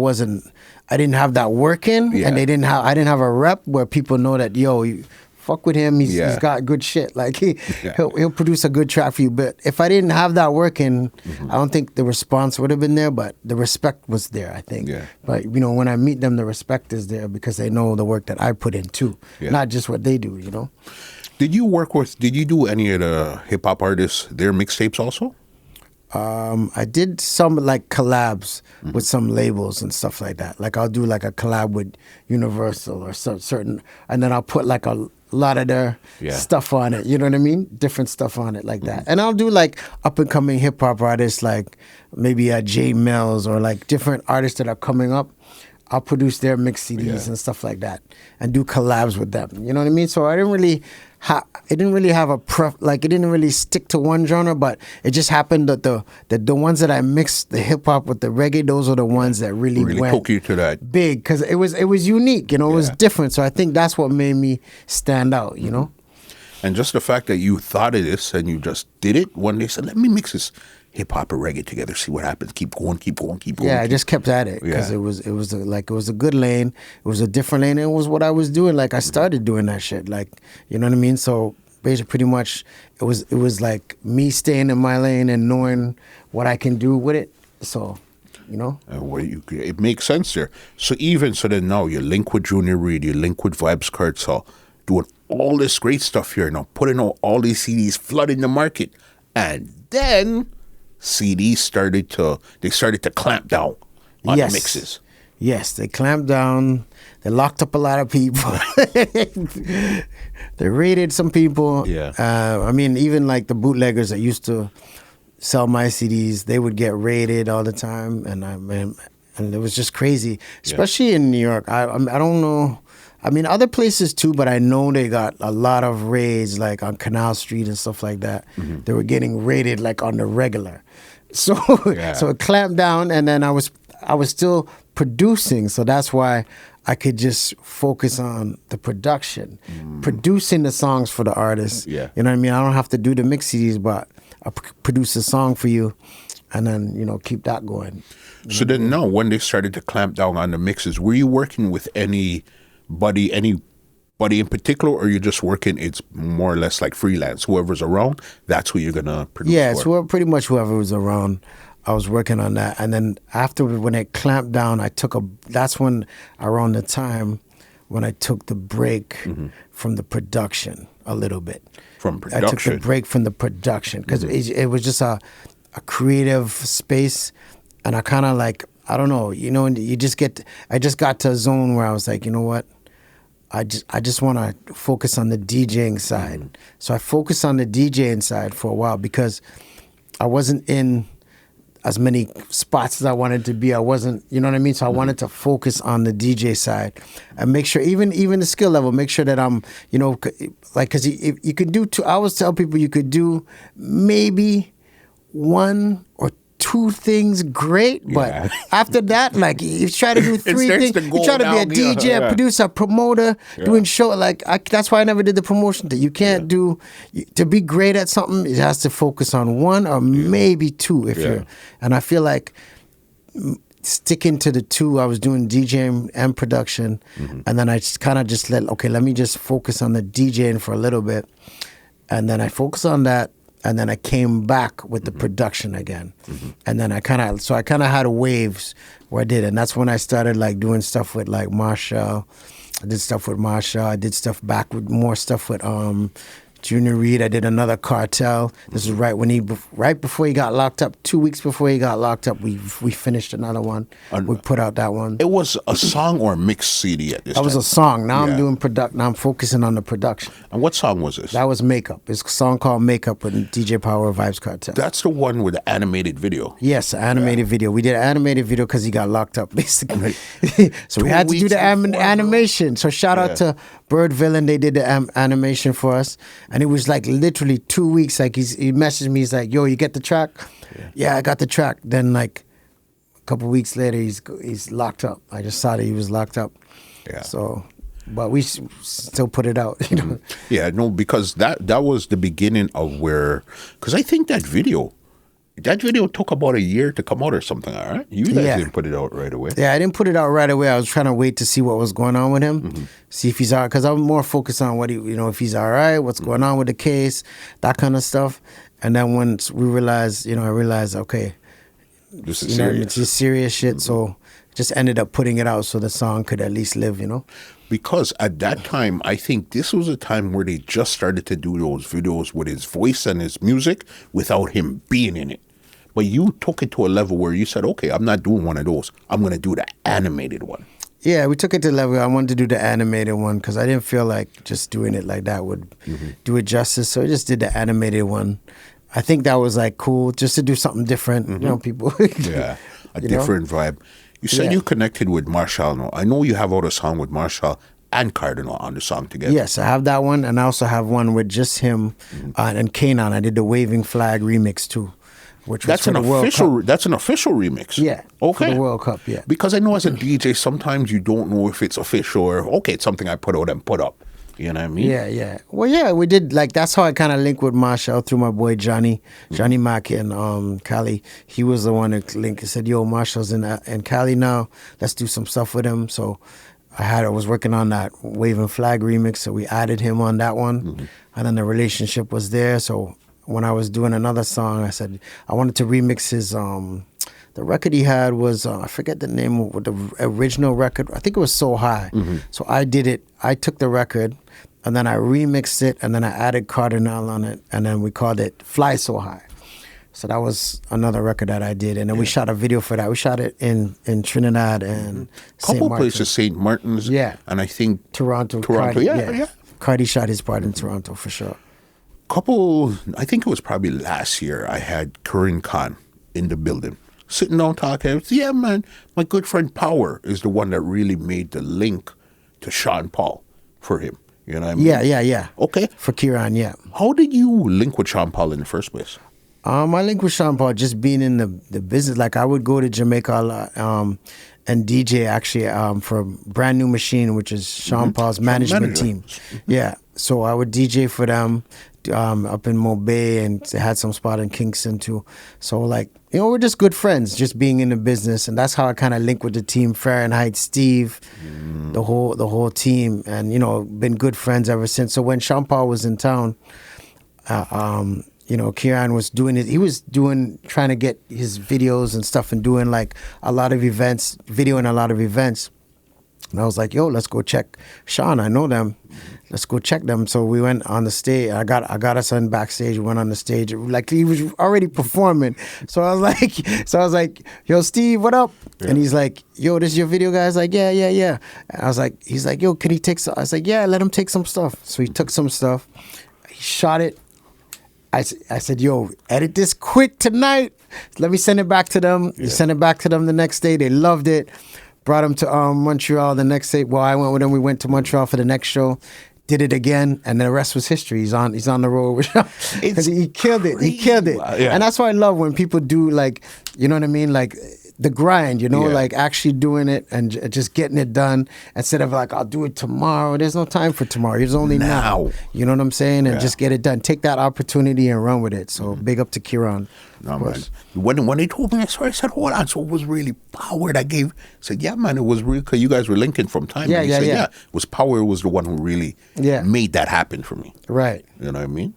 didn't have that work in, and I didn't have a rep where people know that, yo, you fuck with him, he's got good shit. Like, he'll produce a good track for you. But if I didn't have that work in, I don't think the response would have been there, but the respect was there, I think. Yeah. But, you know, when I meet them, the respect is there because they know the work that I put in, too. Yeah. Not just what they do, you know? Did you do any of the hip hop artists, their mixtapes also? I did some like collabs with some labels and stuff like that. Like I'll do like a collab with Universal or certain, and then I'll put like a lot of their stuff on it. You know what I mean? Different stuff on it like that. And I'll do like up and coming hip hop artists, like maybe J Mills or like different artists that are coming up. I'll produce their mix CDs and stuff like that, and do collabs with them. You know what I mean? So I didn't really have a it didn't really stick to one genre, but it just happened that the ones that I mixed the hip hop with the reggae, those are the ones that really went took you to that big because it was unique. You know, it was different. So I think that's what made me stand out. You know. And just the fact that you thought of this and you just did it one day, said, let me mix this hip hop and reggae together, see what happens. Keep going. Yeah, I just kept at it because it was a good lane. It was a different lane. And it was what I was doing. Like I started doing that shit. Like, you know what I mean? So basically, pretty much, it was like me staying in my lane and knowing what I can do with it. So, you know, it makes sense there. So then now you link with Junior Reid, you link with Vybz Kartel, doing all this great stuff here now, putting out all these CDs, flooding the market, and then CDs started to clamp down on mixes. Yes, they clamped down. They locked up a lot of people. They raided some people. Yeah. I mean, even like the bootleggers that used to sell my CDs. They would get raided all the time, and and it was just crazy, especially in New York. I don't know. I mean, other places too, but I know they got a lot of raids, like on Canal Street and stuff like that. They were getting raided like on the regular. So so it clamped down, and then I was still producing, so that's why I could just focus on the production, producing the songs for the artists. Yeah. You know what I mean? I don't have to do the mix CDs, but I produce a song for you, and then, you know, keep that going. So then now, when they started to clamp down on the mixes, were you working with anybody in particular, or you're just working, it's more or less like freelance? Whoever's around, that's who you're going to produce Yeah, for? so pretty much whoever was around, I was working on that. And then after, when it clamped down, that's when, around the time when I took the break from the production a little bit. From production? I took the break from the production because it was just a creative space. And I kind of like, I don't know, you know, I just got to a zone where I was like, you know what? I just want to focus on the DJing side. So I focused on the DJing side for a while because I wasn't in as many spots as I wanted to be. I wasn't, you know what I mean? So I wanted to focus on the DJ side and make sure, even the skill level, make sure that I'm, you know, like, because you could do I always tell people you could do maybe one or two things great, but after that, like, you try to do three things. You try to be a DJ, a producer, a promoter, doing show. Like, that's why I never did the promotion thing. You can't do, to be great at something, it has to focus on one or maybe two if you're, and I feel like sticking to the two, I was doing DJing and production, and then I just kind of just let me just focus on the DJing for a little bit, and then I focused on that. And then I came back with the production again. And then I kind of had waves where I did. And that's when I started like doing stuff with like Machel. I did stuff with Machel. I did more stuff with Junior Reid. I did another Kartel. This is right before he got locked up. 2 weeks before he got locked up, we finished another one. We put out that one. It was a song or a mixed CD at this time? That was a song. Now I'm doing Now I'm focusing on the production. And what song was this? That was Makeup. It's a song called Makeup with DJ Power, Vybz Kartel. That's the one with the animated video? Yes, animated video. We did an animated video because he got locked up, basically. So we had to do the animation. So shout out to Bird Villain. They did the animation for us. And it was like literally 2 weeks. Like he messaged me. He's like, "Yo, you get the track?" Yeah, I got the track. Then like a couple weeks later, he's locked up. I just saw that he was locked up. Yeah. So, but we still put it out. You know. Yeah, no, because that was the beginning of where. Because I think that video took about a year to come out or something, all right? You guys didn't put it out right away. Yeah, I didn't put it out right away. I was trying to wait to see what was going on with him, see if he's all right, because I'm more focused on what if he's all right, what's going on with the case, that kind of stuff. And then once we realized, I realized, okay, this is serious. It's just serious shit, so just ended up putting it out so the song could at least live, Because at that time, I think this was a time where they just started to do those videos with his voice and his music without him being in it. But you took it to a level where you said, okay, I'm not doing one of those. I'm going to do the animated one. Yeah, we took it to the level I wanted to do the animated one because I didn't feel like just doing it like that would do it justice. So I just did the animated one. I think that was like cool just to do something different, people. Yeah, a different vibe. You said you connected with Machel. No? I know you have out a song with Machel and Cardinal on the song together. Yes, I have that one, and I also have one with just him and Kanan. I did the Waving Flag remix too. Which was That's an official remix. Yeah. Okay. For the World Cup, yeah. Because I know as a DJ, sometimes you don't know if it's official or okay, it's something I put out and put up. You know what I mean? Yeah. Well, yeah, we did that's how I kind of linked with Machel through my boy Johnny Mack and Cali. He was the one that linked and said, "Yo, Machel's in Cali now. Let's do some stuff with him." So I was working on that Waving Flag remix, so we added him on that one, and then the relationship was there. So when I was doing another song, I said I wanted to remix his the record he had was I forget the name of the original record. I think it was So High. So I did it. I took the record and then I remixed it and then I added Cardinal on it and then we called it Fly So High. So that was another record that I did, and then we shot a video for that. We shot it in Trinidad and couple places, St. Martin's, and I think Toronto. Cardi, Cardi shot his part in Toronto for sure. I think it was probably last year, I had Karin Khan in the building, sitting down talking. Yeah, man, my good friend Power is the one that really made the link to Sean Paul for him. You know what I mean? Yeah. Okay. For Kieran, yeah. How did you link with Sean Paul in the first place? I link with Sean Paul just being in the business. Like I would go to Jamaica a lot, and DJ actually for Brand New Machine, which is Sean Paul's management team. Yeah. So I would DJ for them up in Mobay, and they had some spot in Kingston too. So like, we're just good friends, just being in the business, and that's how I kind of link with the team. Fahrenheit, Steve, the whole team, and been good friends ever since. So when Sean Paul was in town, Kieran was doing it. He was trying to get his videos and stuff and doing like a lot of events, videoing a lot of events. And I was like, yo, let's go check Sean. I know them. Let's go check them. So we went on the stage. I got us on backstage. We went on the stage. Like he was already performing. So I was like, yo, Steve, what up? Yeah. And he's like, yo, this is your video guy? I was like, yeah. And I was like, he's like, yo, can he take some? I was like, yeah, let him take some stuff. So he took some stuff. He shot it. I said, yo, edit this quick tonight. Let me send it back to them. Yeah. Sent it back to them the next day. They loved it. Brought him to Montreal the next day. Well, I went with him. We went to Montreal for the next show. Did it again, and the rest was history. He's on the road with because he killed it. He killed it. Yeah. And that's why I love when people do, like, you know what I mean, like the grind. Like actually doing it and just getting it done instead of like, I'll do it tomorrow. There's no time for tomorrow. It's only now. You know what I'm saying? And just get it done. Take that opportunity and run with it. So big up to Kieran. No, man. When they told me that story, I said, hold on. So it was really Power that gave. I said, yeah, man, it was real, because you guys were linking from time. Yeah. It was Power was the one who really made that happen for me. Right. You know what I mean?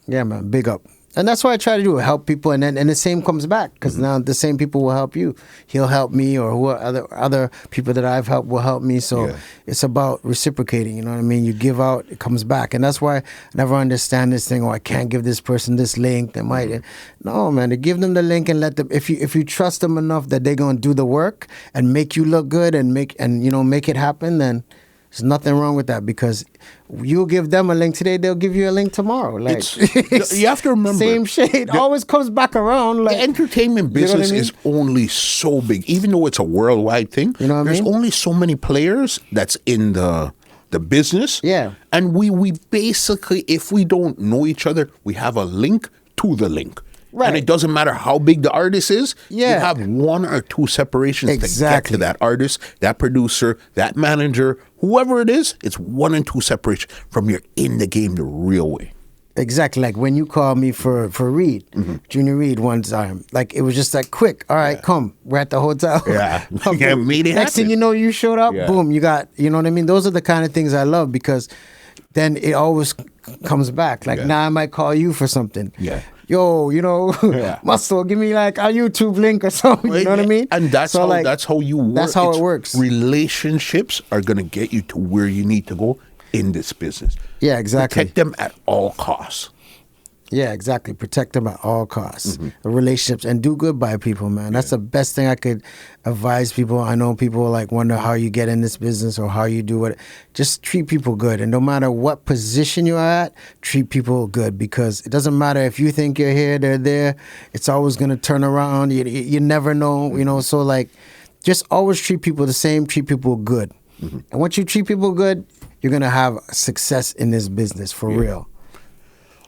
Yeah, man. Big up. And that's what I try to do, help people, and the same comes back, because now the same people will help you. He'll help me, or who other people that I've helped will help me. So it's about reciprocating, you know what I mean? You give out, it comes back. And that's why I never understand this thing, I can't give this person this link. They might. No, man, to give them the link and let them, if you trust them enough that they're going to do the work and make you look good and make it happen, then there's nothing wrong with that, because you'll give them a link today, they'll give you a link tomorrow. Like you have to remember, same shit. It always comes back around. Like, the entertainment business is only so big, even though it's a worldwide thing. You know what I mean? There's only so many players that's in the business. Yeah. And we basically, if we don't know each other, we have a link to the link. Right. And it doesn't matter how big the artist is. You have one or two separations to get to that artist, that producer, that manager, whoever it is. It's 1 and 2 separation from you're in the game the real way. Exactly. Like when you called me for Reid, Junior Reid one time, like it was just like quick. All right, come. We're at the hotel. Yeah. Next thing you know, you showed up. Yeah. Boom. You got. You know what I mean? Those are the kind of things I love, because then it always comes back. Like now I might call you for something. Yeah. Yo, Muscle, give me like a YouTube link or something. You know what I mean? And that's how you work. That's how it works. Relationships are going to get you to where you need to go in this business. Yeah, exactly. Protect them at all costs. Yeah, exactly. Protect them at all costs. The relationships, and do good by people, man. That's the best thing I could advise people. I know people like wonder how you get in this business or how you do it. Just treat people good, and no matter what position you're at, treat people good, because it doesn't matter if you think you're here, they're there. It's always gonna turn around. You never know, So like, just always treat people the same. Treat people good, and once you treat people good, you're gonna have success in this business for real.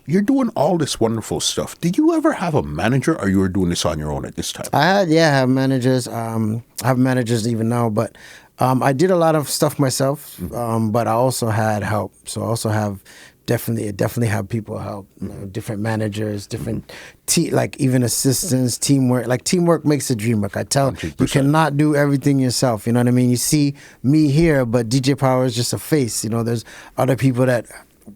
You're doing all this wonderful stuff. Did you ever have a manager, or you were doing this on your own at this time? I have managers. I have managers even now, but I did a lot of stuff myself, but I also had help. So I also have definitely have people help, different managers, different like even assistants, teamwork. Like teamwork makes the dream work. I tell 100%. You cannot do everything yourself. You know what I mean? You see me here, but DJ Power is just a face. There's other people that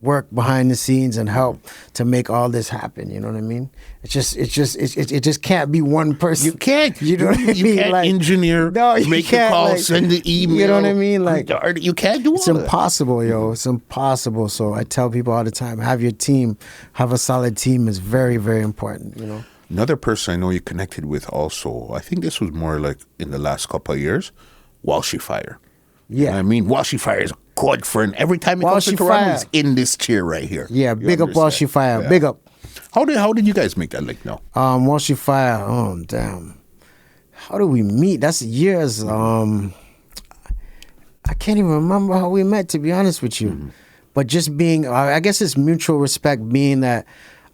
work behind the scenes and help to make all this happen. You know what I mean? It just can't be one person. You can't. You know what I mean? You can't engineer. No, you make can't, a call, send the email. You know what I mean? Like, you can't do all it's impossible, yo. It's impossible. So I tell people all the time, have your team, have a solid team is very, very important. Another person I know you connected with also, I think this was more like in the last couple of years, Walshy Fire. Yeah. I mean, Walshy Fire is good friend. Every time he While comes to she Toronto, fire. he's in this chair right here. Yeah, You big up While She understand? Fire. Yeah. Big up. How did you guys make that link now? While She Fire. Oh, damn. How did we meet? That's years. I can't even remember how we met, to be honest with you. But just being, I guess it's mutual respect, being that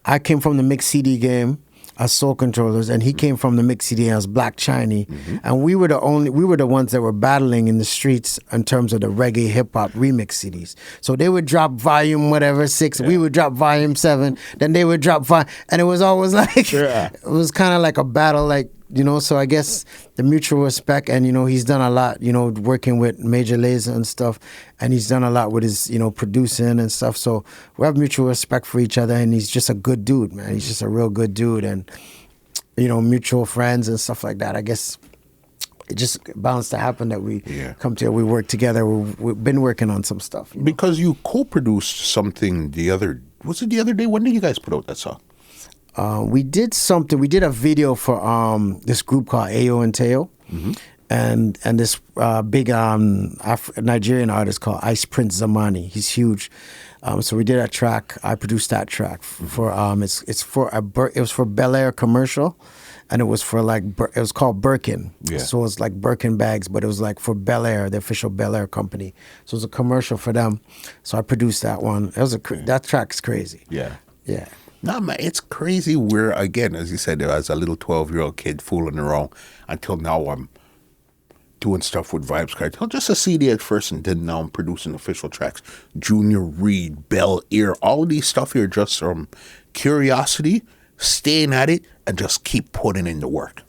I came from the mixed CD game as Soul Controllers, and he came from the mixed CD as Black Chiney, and we were the ones that were battling in the streets in terms of the reggae hip hop remix CDs. So they would drop volume whatever 6, we would drop volume 7, then they would drop 5, and it was always like it was kind of like a battle, like, you know. So I guess the mutual respect, and you know, he's done a lot, you know, working with Major Lazer and stuff, and he's done a lot with his, you know, producing and stuff. So we have mutual respect for each other, and he's just a good dude, man. He's just a real good dude, and you know, mutual friends and stuff like that. I guess it just bound to happen that we come together, we work together. We've been working on some stuff. You know? Because you co-produced something the other day? When did you guys put out that song? We did something. We did a video for this group called Ayo and Teo, and this big Nigerian artist called Ice Prince Zamani. He's huge. So we did a track. I produced that track for it was for Bel Air commercial, and it was for like it was called Birkin. Yeah. So it was like Birkin bags, but it was like for Bel Air, the official Bel Air company. So it was a commercial for them. So I produced that one. It was that track's crazy. Yeah. Yeah. No, man, it's crazy where, again, as you said, as a little 12-year-old kid fooling around, until now I'm doing stuff with Vybz Kartel. Just a CD at first, and then now I'm producing official tracks. Junior Reid, Bel Air, all of these stuff here just from curiosity, staying at it, and just keep putting in the work.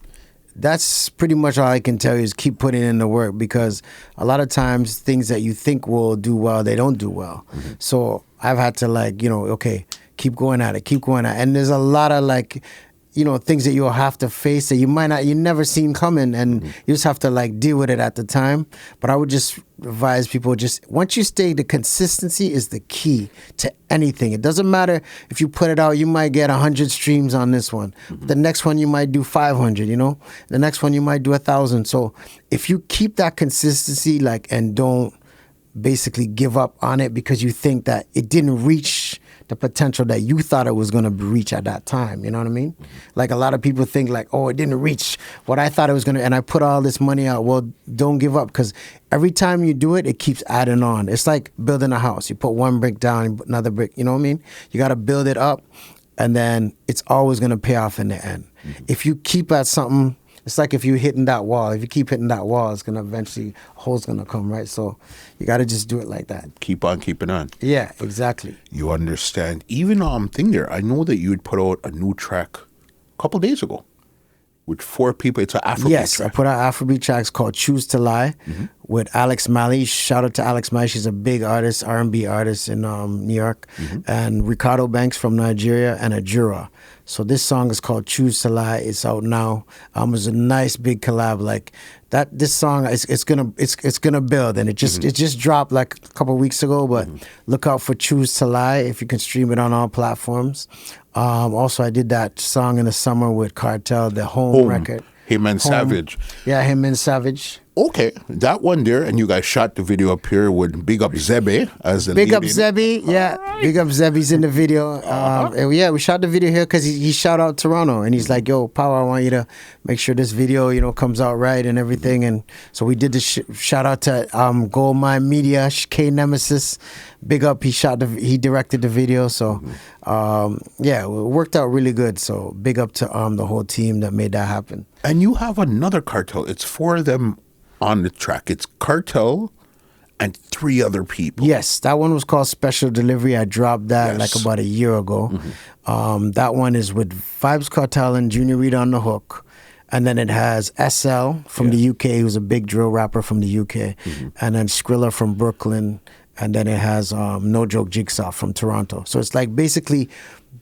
That's pretty much all I can tell you is keep putting in the work, because a lot of times things that you think will do well, they don't do well. So I've had to, like, you know, okay, keep going at it. And there's a lot of, like, you know, things that you'll have to face that you never seen coming, and you just have to, like, deal with it at the time. But I would just advise people, just once you stay, the consistency is the key to anything. It doesn't matter if you put it out, you might get 100 streams on this one. The next one you might do 500, you know? The next one you might do 1,000. So if you keep that consistency, like, and don't basically give up on it because you think that it didn't reach the potential that you thought it was going to reach at that time. You know what I mean? Like, a lot of people think like, oh, it didn't reach what I thought it was going to, and I put all this money out. Well, don't give up, because every time you do it, it keeps adding on. It's like building a house. You put one brick down, you put another brick, you know what I mean? You got to build it up, and then it's always going to pay off in the end. If you keep at something, it's like if you're hitting that wall. If you keep hitting that wall, it's going to eventually, a hole's going to come, right? So you got to just do it like that. Keep on keeping on. Yeah, exactly. You understand. Even thing there, I know that you had put out a new track a couple days ago with 4 people. It's an Afrobeat Yes, track. I put out Afrobeat tracks called Choose to Lie with Alex Malley. Shout out to Alex Malley. She's a big artist, R&B artist in New York. And Ricardo Banks from Nigeria, and Ajura. So this song is called Choose to Lie. It's out now. It was a nice big collab. Like that, this song it's gonna build, and it just dropped like a couple weeks ago. But look out for Choose to Lie if you can stream it on all platforms. Also, I did that song in the summer with Kartel, the Home record. Him and Savage. Yeah, him and Savage. Okay, that one there, and you guys shot the video up here with Big Up Zebe as the Big lead up in. Zebby, yeah. Right. Big up Zebby's in the video. And yeah, we shot the video here because he shout out Toronto, and he's like, "Yo, Power, I want you to make sure this video, you know, comes out right and everything." And so we did this. Shout out to Goldmine Media, K Nemesis. Big up. He directed the video. So yeah, it worked out really good. So big up to the whole team that made that happen. And you have another Kartel. It's 4 of them on the track. It's Kartel and 3 other people. Yes, that one was called Special Delivery. I dropped that like about a year ago. That one is with Vybz Kartel and Junior Reid on the hook. And then it has SL from the UK, who's a big drill rapper from the UK. And then Skrilla from Brooklyn. And then it has No Joke Jigsaw from Toronto. So it's like basically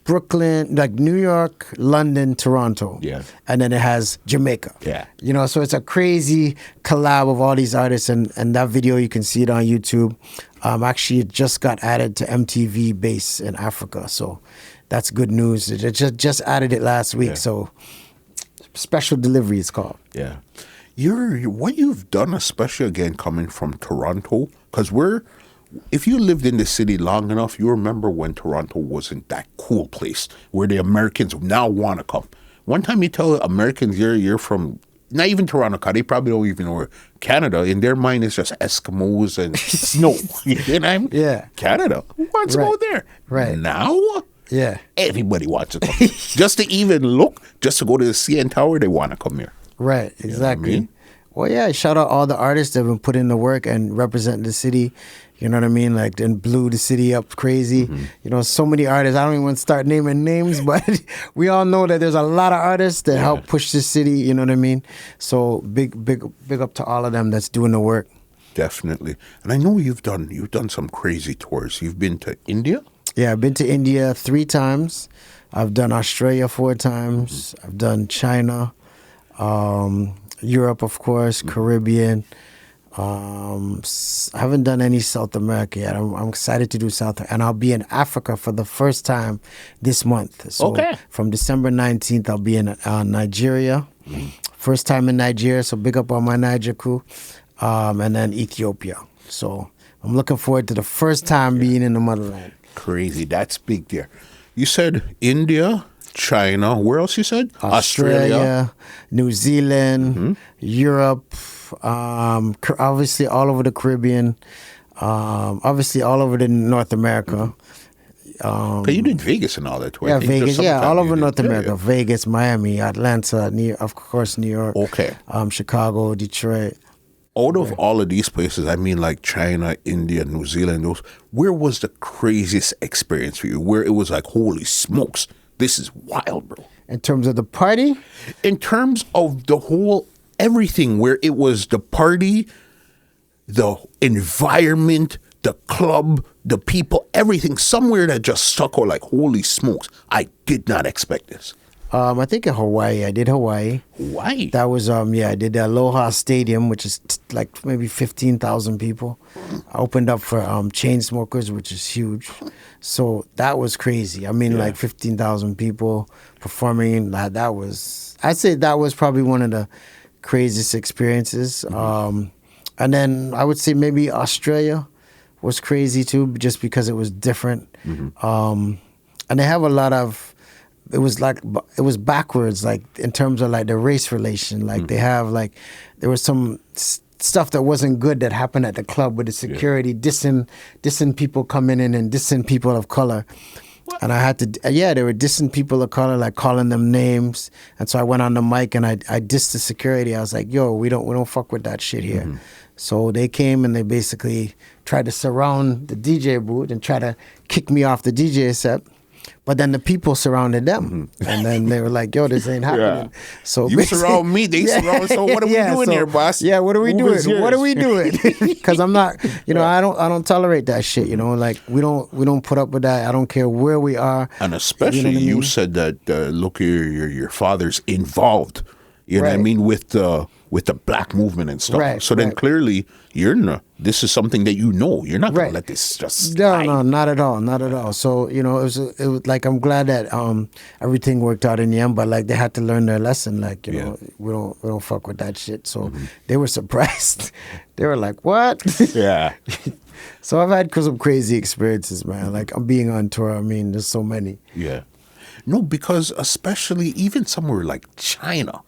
Brooklyn, like New York, London, Toronto. Yeah. And then it has Jamaica. Yeah. You know, so it's a crazy collab of all these artists. And that video, you can see it on YouTube. Actually, it just got added to MTV Base in Africa. So that's good news. It just added it last week. So Special Delivery it's called. Yeah. What you've done, especially again coming from Toronto, because we're if you lived in the city long enough, you remember when Toronto wasn't that cool place where the Americans now want to come. One time you tell Americans you're from, not even Toronto, 'cause they probably don't even know where Canada, in their mind, is just Eskimos and snow. You know what I mean? Yeah. Canada, who wants to go there? Right. Now, Yeah. everybody wants to come. Just to even look, just to go to the CN Tower, they want to come here. Right, exactly. You know what I mean? Well, yeah, shout out all the artists that have been putting the work and representing the city. You know what I mean? Like, and blew the city up crazy. You know, so many artists. I don't even want to start naming names, but we all know that there's a lot of artists that help push the city. You know what I mean? So big up to all of them that's doing the work. Definitely. And I know you've done some crazy tours. You've been to India? Yeah, I've been to India 3 times. I've done Australia 4 times. I've done China, Europe, of course, Caribbean. I haven't done any South America yet. I'm excited to do and I'll be in Africa for the first time this month. So from December 19th, I'll be in Nigeria. First time in Nigeria, so big up on my Niger crew. And then Ethiopia. So I'm looking forward to the first time being in the motherland. Crazy. That's big there. You said India, China. Where else you said? Australia, New Zealand, Europe, obviously all over the Caribbean, obviously all over the North America. You did Vegas and all that too. Yeah, Vegas. Yeah, all over North America. Yeah. Vegas, Miami, Atlanta, of course, New York. Okay. Chicago, Detroit. Out of all of these places, I mean, like China, India, New Zealand, those, where was the craziest experience for you? Where it was like, holy smokes, this is wild, bro. In terms of the party? In terms of the whole everything, where it was the party, the environment, the club, the people, everything, somewhere that just stuck out like, holy smokes, I did not expect this. I think in Hawaii. I did Hawaii. Hawaii? That was, I did the Aloha Stadium, which is like maybe 15,000 people. I opened up for Chainsmokers, which is huge. So that was crazy. I mean, like 15,000 people performing. I'd say that was probably one of the craziest experiences. And then I would say maybe Australia was crazy too, just because it was different. And they have a lot of, it was backwards, like in terms of like the race relation. Like they have there was some stuff that wasn't good that happened at the club with the security dissing people coming in and dissing people of color. What? And I had to, they were dissing people of color, like calling them names. And so I went on the mic and I dissed the security. I was like, yo, we don't fuck with that shit here. So they came and they basically tried to surround the DJ booth and try to kick me off the DJ set. But then the people surrounded them, and then they were like, "Yo, this ain't happening." So you surround me, they surround. So what are we doing here, boss? Yeah, what are we doing? What are we doing? Because I'm not, I don't tolerate that shit. Like we don't put up with that. I don't care where we are. And especially you said that look, your father's involved. You know what I mean, with the black movement and stuff. Right, so then clearly this is something that you're not going to let this just slide. No, not at all. So, it was like, I'm glad that everything worked out in the end, but like they had to learn their lesson. Like, we don't fuck with that shit. So they were surprised. They were like, what? Yeah. So I've had some crazy experiences, man. Like I'm being on tour. I mean, there's so many. Yeah. No, because especially even somewhere like China.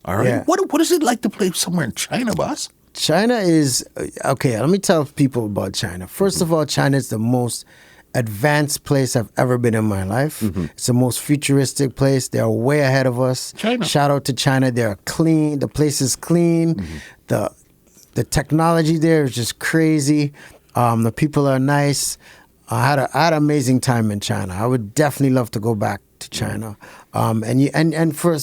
All right. Yeah. What is it like to play somewhere in China, boss? China is, okay, let me tell people about China. First of all, China is the most advanced place I've ever been in my life. It's the most futuristic place. They're way ahead of us. China. Shout out to China. They're clean. The place is clean. The technology there is just crazy. The people are nice. I had an amazing time in China. I would definitely love to go back to China. And for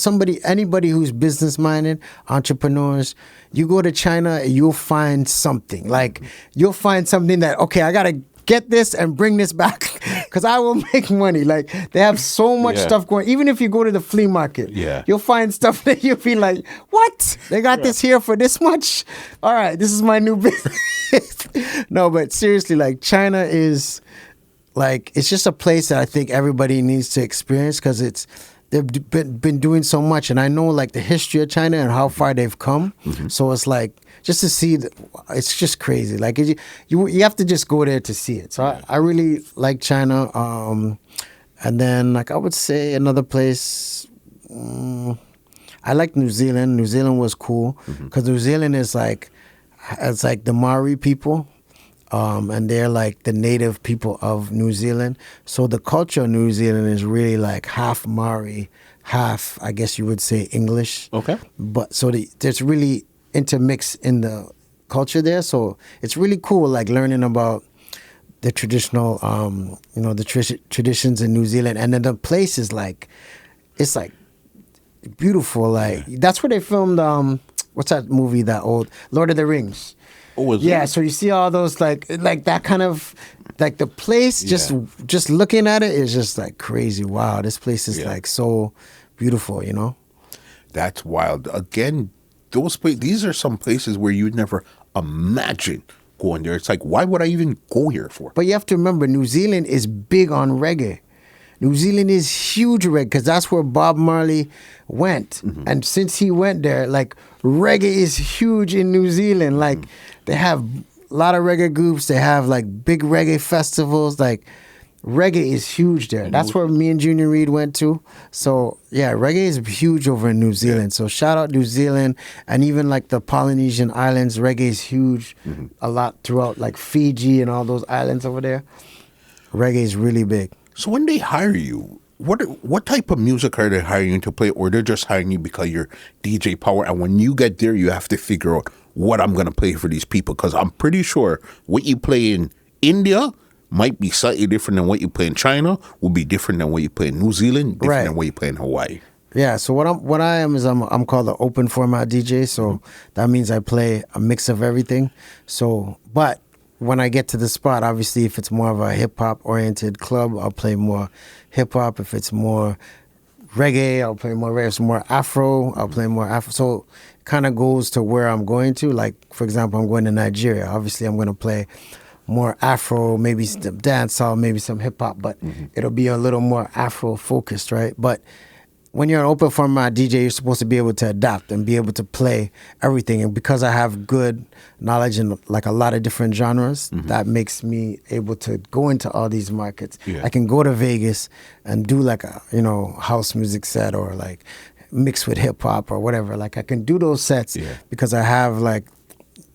anybody who's business minded, entrepreneurs, you go to China, you'll find something. Like you'll find something that, okay, I gotta get this and bring this back because I will make money. Like they have so much stuff going. Even if you go to the flea market, you'll find stuff that you'll be like, what? They got this here for this much? All right, this is my new business. No, but seriously, like China is like, it's just a place that I think everybody needs to experience because been doing so much, and I know like the history of China and how far they've come. So it's like just to see, it's just crazy. Like you have to just go there to see it. So I really like China. And then like I would say another place. I like New Zealand. New Zealand was cool because New Zealand is like, it's like the Maori people. And they're like the native people of New Zealand. So the culture of New Zealand is really like half Maori, half, I guess you would say, English. Okay. But so there's really intermixed in the culture there. So it's really cool, like learning about the traditional, the traditions in New Zealand. And then the place is like, it's like beautiful. Like that's where they filmed, what's that movie, that old, Lord of the Rings. Oh, is yeah, it? so you see all those like that kind of, like the place, just looking at it is just like crazy. Wow, this place is like so beautiful, you know? That's wild. Again, these are some places where you'd never imagine going there. It's like, why would I even go here for? But you have to remember, New Zealand is big on reggae. New Zealand is huge reggae because that's where Bob Marley went. And since he went there, like reggae is huge in New Zealand. Like they have a lot of reggae groups. They have like big reggae festivals. Like reggae is huge there. That's where me and Junior Reid went to. So yeah, reggae is huge over in New Zealand. So shout out New Zealand, and even like the Polynesian islands, reggae is huge a lot throughout, like Fiji and all those islands over there. Reggae is really big. So when they hire you, what type of music are they hiring you to play, or they're just hiring you because you're DJ Power, and when you get there, you have to figure out what I'm going to play for these people? Because I'm pretty sure what you play in India might be slightly different than what you play in China, will be different than what you play in New Zealand, different than what you play in Hawaii. Yeah, so what I am is I'm called an open format DJ, so that means I play a mix of everything. So, but when I get to the spot, obviously, if it's more of a hip-hop oriented club, I'll play more hip-hop. If it's more reggae, I'll play more reggae. If it's more Afro, I'll play more Afro. So it kind of goes to where I'm going to. Like, for example, I'm going to Nigeria. Obviously, I'm going to play more Afro, maybe some dancehall, maybe some hip-hop, but it'll be a little more Afro-focused, right? But when you're an open format DJ, you're supposed to be able to adapt and be able to play everything. And because I have good knowledge in like a lot of different genres, that makes me able to go into all these markets. Yeah. I can go to Vegas and do like a, house music set or like mix with hip hop or whatever. Like I can do those sets because I have like,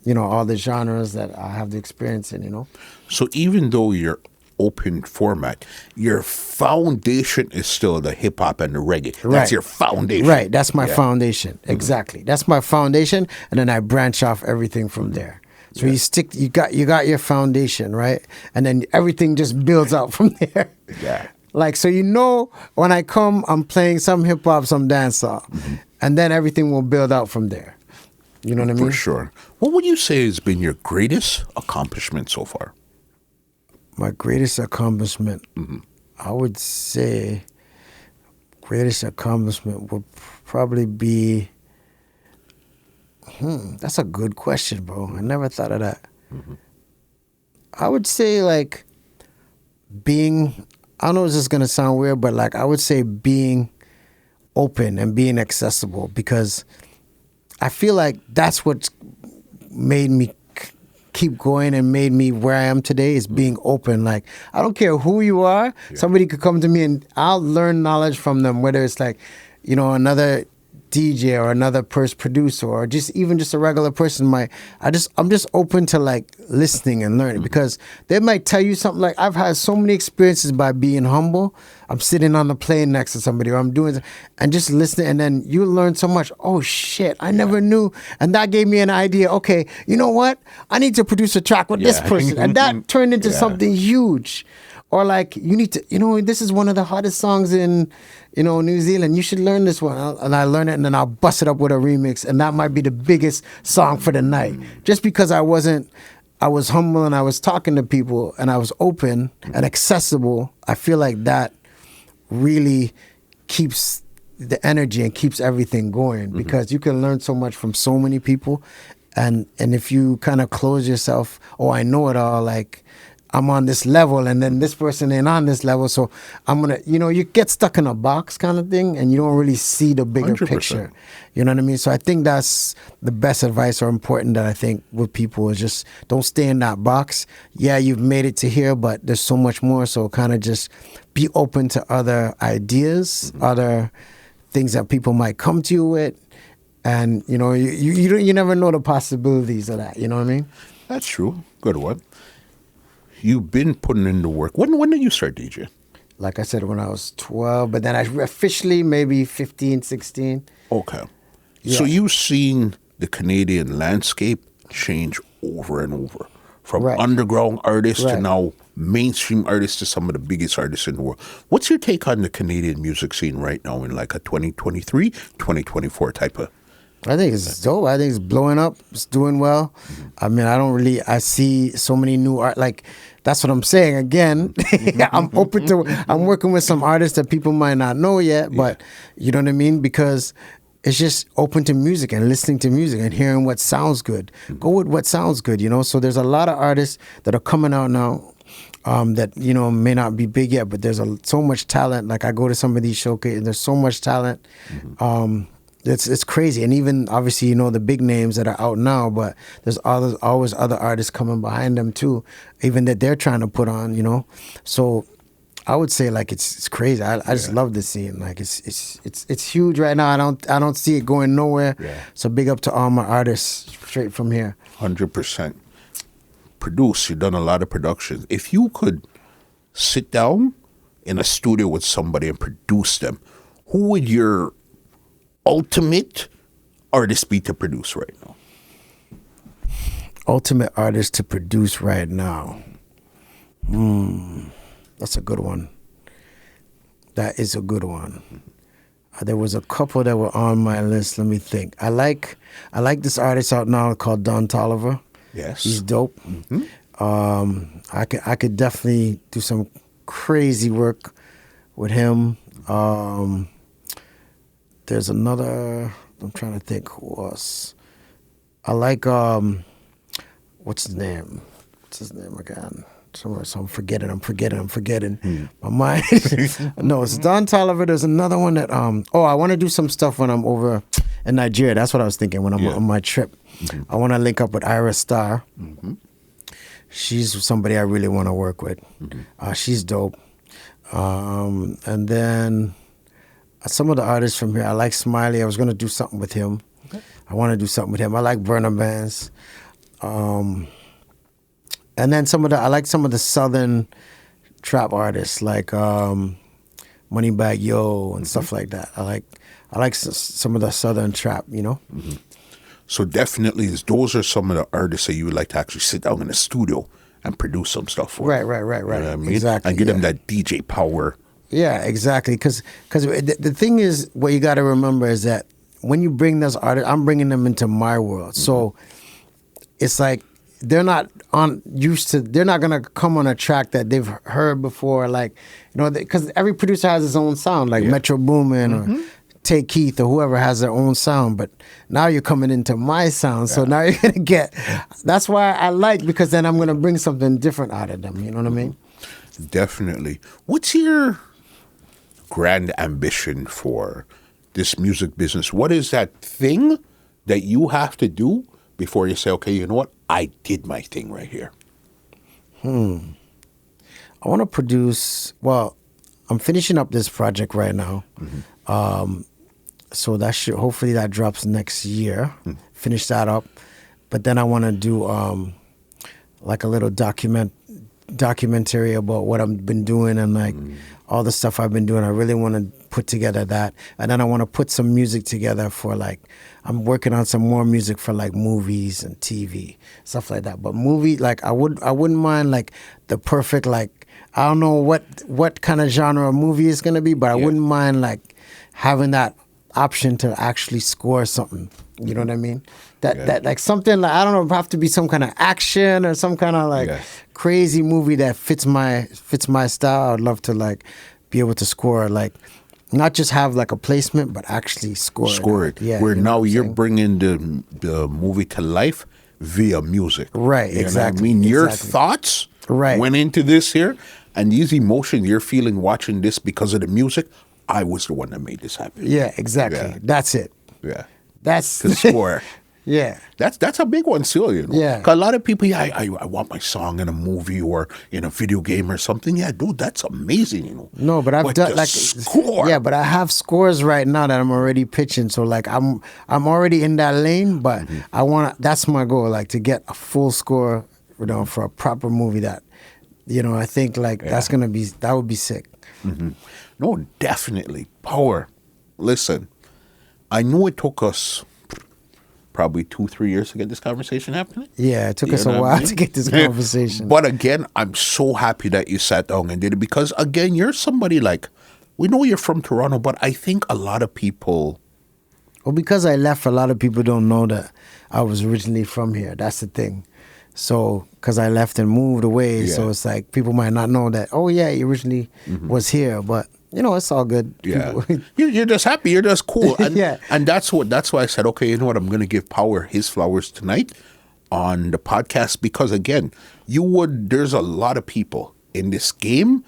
all the genres that I have the experience in, So even though you're open format, your foundation is still the hip hop and the reggae. That's your foundation. Right, that's my foundation. Exactly. That's my foundation, and then I branch off everything from there. So you got your foundation, right? And then everything just builds out from there. Yeah. Like, so when I come, I'm playing some hip hop, some dancehall, and then everything will build out from there. You know what I mean? For sure. What would you say has been your greatest accomplishment so far? My greatest accomplishment, I would say, greatest accomplishment would probably be, that's a good question, bro. I never thought of that. I would say like being, I don't know if this is going to sound weird, but like I would say being open and being accessible, because I feel like that's what's made me keep going and made me where I am today, is being open. Like, I don't care who you are. Somebody could come to me and I'll learn knowledge from them, whether it's like, another DJ or another producer or just a regular person. I'm just open to like listening and learning, because they might tell you something. Like, I've had so many experiences by being humble. I'm sitting on the plane next to somebody, or I'm doing, and just listening, and then you learn so much. Oh shit, I never knew, and that gave me an idea. Okay, you know what? I need to produce a track with this person, and that turned into something huge. Or like, you need to, this is one of the hottest songs in, New Zealand. You should learn this one. And I learn it, and then I'll bust it up with a remix, and that might be the biggest song for the night. Just because I was humble and I was talking to people and I was open and accessible, I feel like that really keeps the energy and keeps everything going, because you can learn so much from so many people. And if you kind of close yourself, I know it all, like, I'm on this level, and then this person ain't on this level, so I'm gonna, you get stuck in a box kind of thing, and you don't really see the bigger 100%. picture. You know what I mean? So I think that's the best advice or important that I think with people is just don't stay in that box. Yeah, you've made it to here, but there's so much more. So kind of just be open to other ideas, other things that people might come to you with, and you never know the possibilities of that. You know what I mean? That's true. Good one. You've been putting in the work. When did you start DJing? Like I said, when I was 12, but then I officially maybe 15, 16. Okay. Yeah. So you've seen the Canadian landscape change over and over. From Right. underground artists to Right. now mainstream artists to some of the biggest artists in the world. What's your take on the Canadian music scene right now in like a 2023, 2024 type of... I think it's dope. I think it's blowing up. It's doing well. I mean, I see so many new art. Like, that's what I'm saying. Again, I'm working with some artists that people might not know yet, but you know what I mean? Because it's just open to music and listening to music and hearing what sounds good. Go with what sounds good, So there's a lot of artists that are coming out now that, may not be big yet, but there's so much talent. Like, I go to some of these showcases, there's so much talent. It's crazy, and even obviously the big names that are out now, but there's always other artists coming behind them too, even that they're trying to put on, So I would say like it's crazy. I just love the scene. Like it's huge right now. I don't see it going nowhere. Yeah. So big up to all my artists straight from here. 100%. You've done a lot of productions. If you could sit down in a studio with somebody and produce them, who would your ultimate artist be to produce right now? Ultimate artist to produce right now. That's a good one. That is a good one. There was a couple that were on my list. Let me think. I like this artist out now called Don Toliver. Yes. He's dope. I could definitely do some crazy work with him. There's another, I'm trying to think who else. I like, what's his name? What's his name again? So I'm forgetting. My mind. No, it's Don Toliver. There's another one that, I want to do some stuff when I'm over in Nigeria. That's what I was thinking when I'm on my trip. I want to link up with Ira Star. She's somebody I really want to work with. She's dope. And then some of the artists from here, I like Smiley. I was going to do something with him. Okay. I want to do something with him. I like Burna Bands. And then I like some of the southern trap artists like Moneybagg Yo and stuff like that. I like some of the southern trap, So definitely, those are some of the artists that you would like to actually sit down in a studio and produce some stuff for. Right. You know what I mean? Exactly. And give them that DJ power. Yeah, exactly. Because the thing is, what you got to remember is that when you bring those artists, I'm bringing them into my world. So it's like they're not they're not gonna come on a track that they've heard before, like because every producer has his own sound, like Metro Boomin or Tay Keith or whoever has their own sound. But now you're coming into my sound, so now you're gonna get. That's why I like, because then I'm gonna bring something different out of them. You know what I mean? Definitely. What's your grand ambition for this music business? What is that thing that you have to do before you say, okay, you know what? I did my thing right here. I want to produce, I'm finishing up this project right now. So hopefully that drops next year. Finish that up. But then I want to do like a little documentary about what I've been doing and like all the stuff I've been doing. I really want to put together that. And then I want to put some music together for like, I'm working on some more music for like movies and TV, stuff like that. But movie, like I wouldn't mind like the perfect, like, I don't know what kind of genre of movie it's going to be, but I wouldn't mind like having that option to actually score something. You know what I mean? That like something like, I don't know, have to be some kind of action or some kind of like crazy movie that fits my style. I'd love to like be able to score, like not just have like a placement, but actually score it. Yeah, where now you're bringing the movie to life via music. Right, You know what exactly, I mean, your exactly. thoughts Right. went into this here, and these emotions you're feeling watching this because of the music, I was the one that made this happen. Yeah, exactly. Yeah. That's it. Yeah. That's The score. Yeah. That's a big one still, you know. Yeah. 'Cause a lot of people, I want my song in a movie or in a video game or something. Yeah, dude, that's amazing, you know. No, but I've done the like score. Yeah, but I have scores right now that I'm already pitching. So like I'm already in that lane, but I want to. That's my goal, like to get a full score, you know, for a proper movie that, you know, I think like that would be sick. No, definitely. Power. Listen, I know it took us probably 2-3 years to get this conversation happening. Yeah, it took You us know a what I while mean? to get this conversation. But again, I'm so happy that you sat down and did it because, again, you're somebody like, we know you're from Toronto, but I think a lot of people. Well, because I left, a lot of people don't know that I was originally from here. That's the thing. So, because I left and moved away, so it's like people might not know that, oh, yeah, he originally was here. But, you know, it's all good. Yeah, People- you're just happy. You're just cool. And, Yeah. and that's why I said, okay, you know what? I'm going to give Power his flowers tonight on the podcast because, again, there's a lot of people in this game,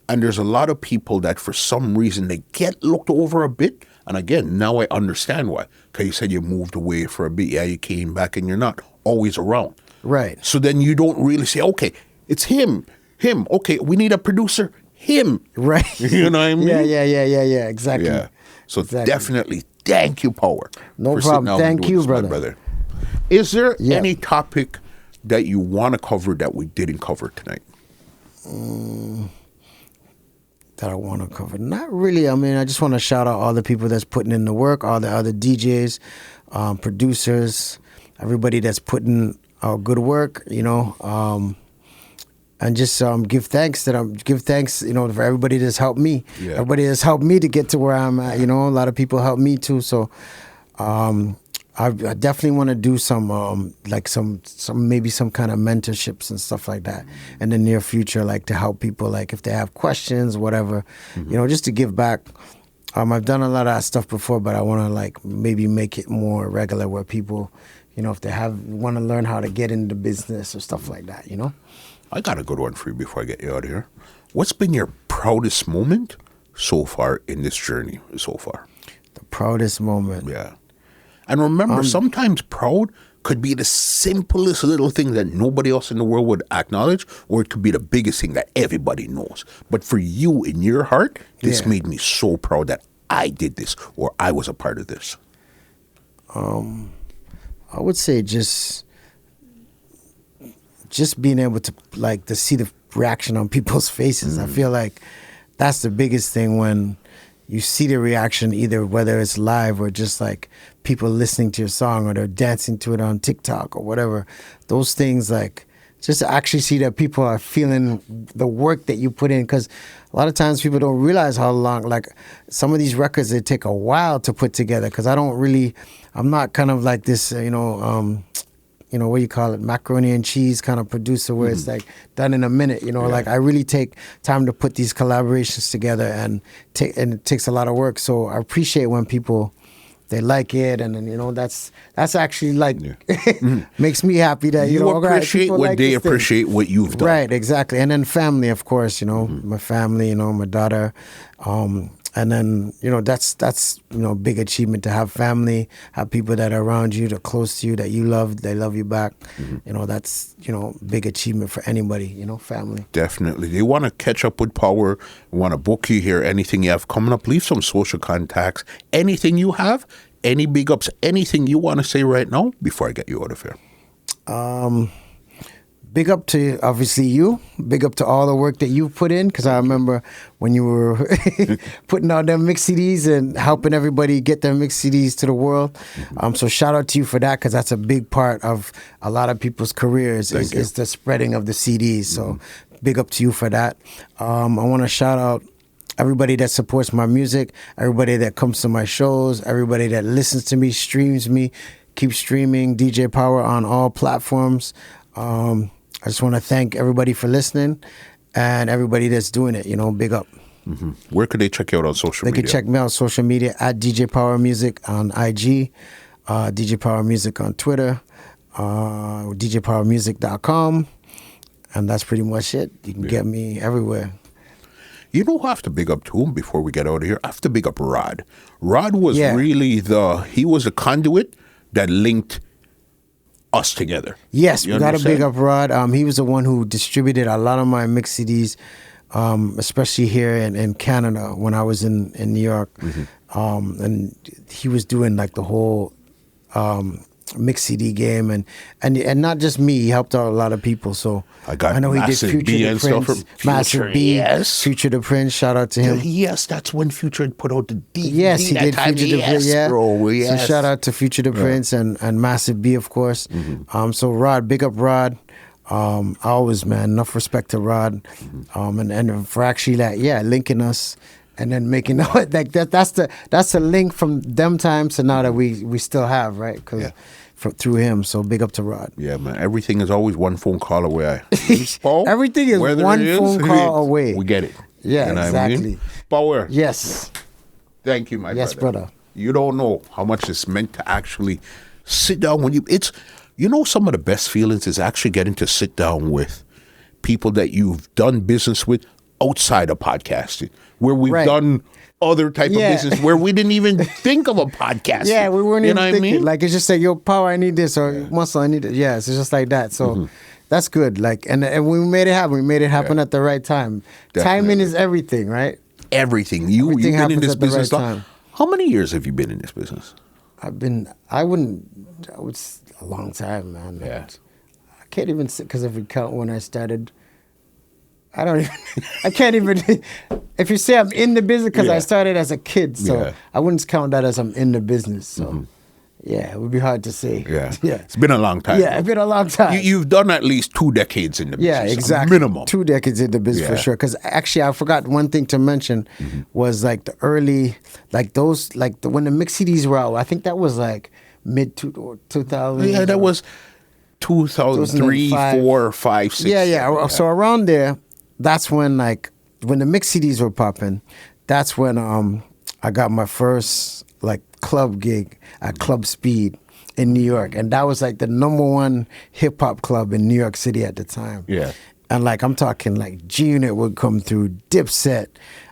and there's a lot of people that for some reason they get looked over a bit. And again, now I understand why. Because you said you moved away for a bit. Yeah, you came back and you're not always around. Right. So then you don't really say, okay, it's him. Okay, we need a producer. Him. Right. You know what I mean? Yeah, exactly. Yeah. So Exactly. definitely thank you, Power. No for problem. sitting down and Thank doing you, this, my brother. Is there Yeah. any topic that you want to cover that we didn't cover tonight? That I want to cover. Not really. I mean, I just want to shout out all the people that's putting in the work, all the other DJs, producers, everybody that's putting out good work, you know, and just give thanks, you know, for everybody that's helped me. Yeah. Everybody that's helped me to get to where I'm at, you know. A lot of people helped me too. So I definitely want to do some like some maybe some kind of mentorships and stuff like that in the near future, like to help people, like if they have questions, whatever, you know, just to give back. I've done a lot of that stuff before, but I want to like maybe make it more regular where people, you know, if they want to learn how to get into business or stuff like that, you know. I got a good one for you before I get you out of here. What's been your proudest moment so far in this journey so far? The proudest moment. Yeah. And remember, sometimes proud could be the simplest little thing that nobody else in the world would acknowledge, or it could be the biggest thing that everybody knows. But for you, in your heart, this Yeah. made me so proud that I did this or I was a part of this. I would say just being able to like to see the reaction on people's faces. I feel like that's the biggest thing when you see the reaction, either whether it's live or just like people listening to your song or they're dancing to it on TikTok or whatever. Those things, like just to actually see that people are feeling the work that you put in, because a lot of times people don't realize how long, like some of these records, they take a while to put together, because I'm not kind of like this, you know, what do you call it, macaroni and cheese kind of producer where it's like done in a minute, you know, like I really take time to put these collaborations together, and it takes a lot of work. So I appreciate when people, they like it, and then, you know, that's actually like makes me happy that you know, appreciate people what like they this thing. appreciate what you've done. Right, exactly. And then family, of course, you know, my family, you know, my daughter, and then, you know, that's you know, big achievement to have family, have people that are around you, that are close to you, that you love, they love you back. You know, that's, you know, big achievement for anybody, you know, family. Definitely. They want to catch up with Power, want to book you here, anything you have coming up, leave some social contacts, anything you have, any big ups, anything you want to say right now before I get you out of here. Big up to, obviously, you. Big up to all the work that you put in, because I remember when you were putting out them mix CDs and helping everybody get their mix CDs to the world. So shout out to you for that, because that's a big part of a lot of people's careers is the spreading of the CDs. So big up to you for that. I want to shout out everybody that supports my music, everybody that comes to my shows, everybody that listens to me, streams me, keep streaming DJ Power on all platforms. I just want to thank everybody for listening, and everybody that's doing it, you know, big up. Where could they check you out on social media? They can check me out on social media at DJ Power Music on IG, DJ Power Music on Twitter. djpowermusic.com, and that's pretty much it. You can get me everywhere. You know who I have to big up too before we get out of here? I have to big up Rod. Rod was really he was a conduit that linked us together. Yes, we got to big up Rod. He was the one who distributed a lot of my mix CDs, especially here in Canada when I was in New York. And he was doing like the whole mix CD game, and not just me. He helped out a lot of people. So I know he did Future the Prince, Massive B, Future the Prince. Shout out to him. Yes, that's when Future put out the DVD. Yes, he did Future the Prince. Yeah, bro. Yes. So shout out to Future the Prince and Massive B, of course. So Rod, big up Rod. Always, man, enough respect to Rod, and for actually linking us. And then making like that's the link from them times to now that we still have, right? Because through him. So big up to Rod. Yeah, man. Everything is always one phone call away. Everything is one phone call away. We get it. Yeah, you know exactly. What I mean? Power. Yes. Thank you, my yes, brother. You don't know how much it's meant to actually sit down when some of the best feelings is actually getting to sit down with people that you've done business with outside of podcasting, where we've done other type of business where we didn't even think of a podcast. Yeah, we weren't even thinking. I mean? Like, it's just like, yo, Power, I need this, or Muscle, I need it. Yeah, it's just like that. So that's good. Like, and we made it happen. We made it happen at the right time. Definitely. Timing is everything, right? Everything. You've been in this business. How many years have you been in this business? I would a long time, man. Yeah. I can't even say, because if we count when I started, I can't even, if you say I'm in the business, because I started as a kid, so I wouldn't count that as I'm in the business. So, it would be hard to say. Yeah. It's been a long time. Yeah, it's been a long time. You've done at least 2 decades in the business. Yeah, exactly. Minimum. 2 decades in the business for sure. Because actually, I forgot one thing to mention was like the early, like those, like when the mix CDs were out, I think that was like mid 2000. Yeah, that was 2003, 4, 5, 6. Yeah. So around there, that's when when the mix CDs were popping, that's when I got my first like club gig at Club Speed in New York, and that was like the #1 hip hop club in New York City at the time. Yeah, and like I'm talking like G-Unit would come through, Dipset,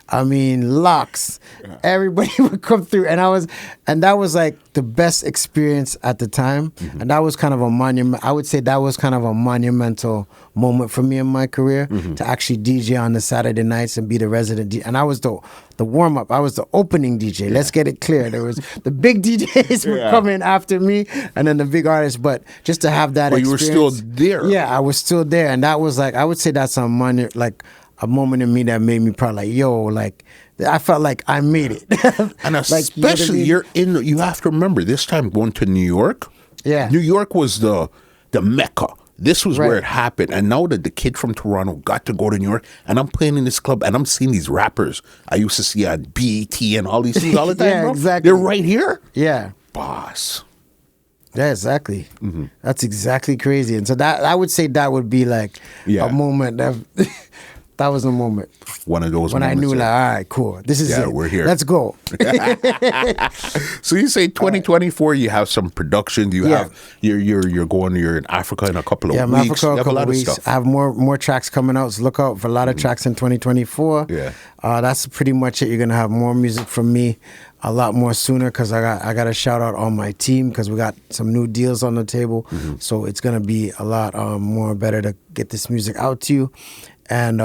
I mean Locks, everybody would come through, and that was like the best experience at the time, and that was kind of a monument. I would say that was kind of a monumental moment for me in my career to actually DJ on the Saturday nights and be the resident DJ. And I was the warm up. I was the opening DJ. Let's get it clear. There was the big DJs would come in after me, and then the big artists. But just to have that experience, you were still there. Yeah, I was still there, and that was like, I would say that's a moment in me that made me proud. Like, yo, like I felt like I made it. And especially you have to remember this time going to New York. Yeah, New York was the Mecca. This was where it happened. And now that the kid from Toronto got to go to New York, and I'm playing in this club, and I'm seeing these rappers I used to see on BET and all these things all the time, bro. Exactly. They're right here. Yeah. Boss. Yeah, exactly. That's exactly crazy. And so that, I would say that would be like a moment that was a moment. One of those when moments. I knew, like, all right, cool. This is it. We're here. Let's go. So you say 2024, you have some production. You have you're in Africa in a couple of weeks. Yeah, Africa you a couple lot of weeks. Of stuff. I have more tracks coming out. So look out for a lot of tracks in 2024. Yeah. That's pretty much it. You're gonna have more music from me a lot more sooner, because I got to shout out on my team, because we got some new deals on the table. So it's gonna be a lot more better to get this music out to you. And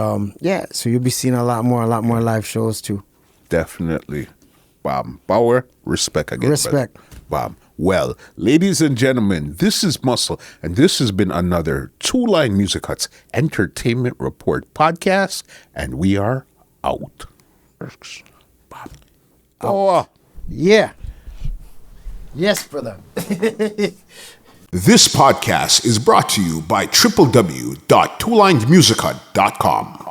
so you'll be seeing a lot more live shows too. Definitely. Bob Bauer, respect again. Respect. Bob. Well, ladies and gentlemen, this is Muscle, and this has been another Two Line Music Hut's Entertainment Report podcast, and we are out. Bob. Oh. Yeah. Yes, brother. This podcast is brought to you by www.twolinesmusichut.com.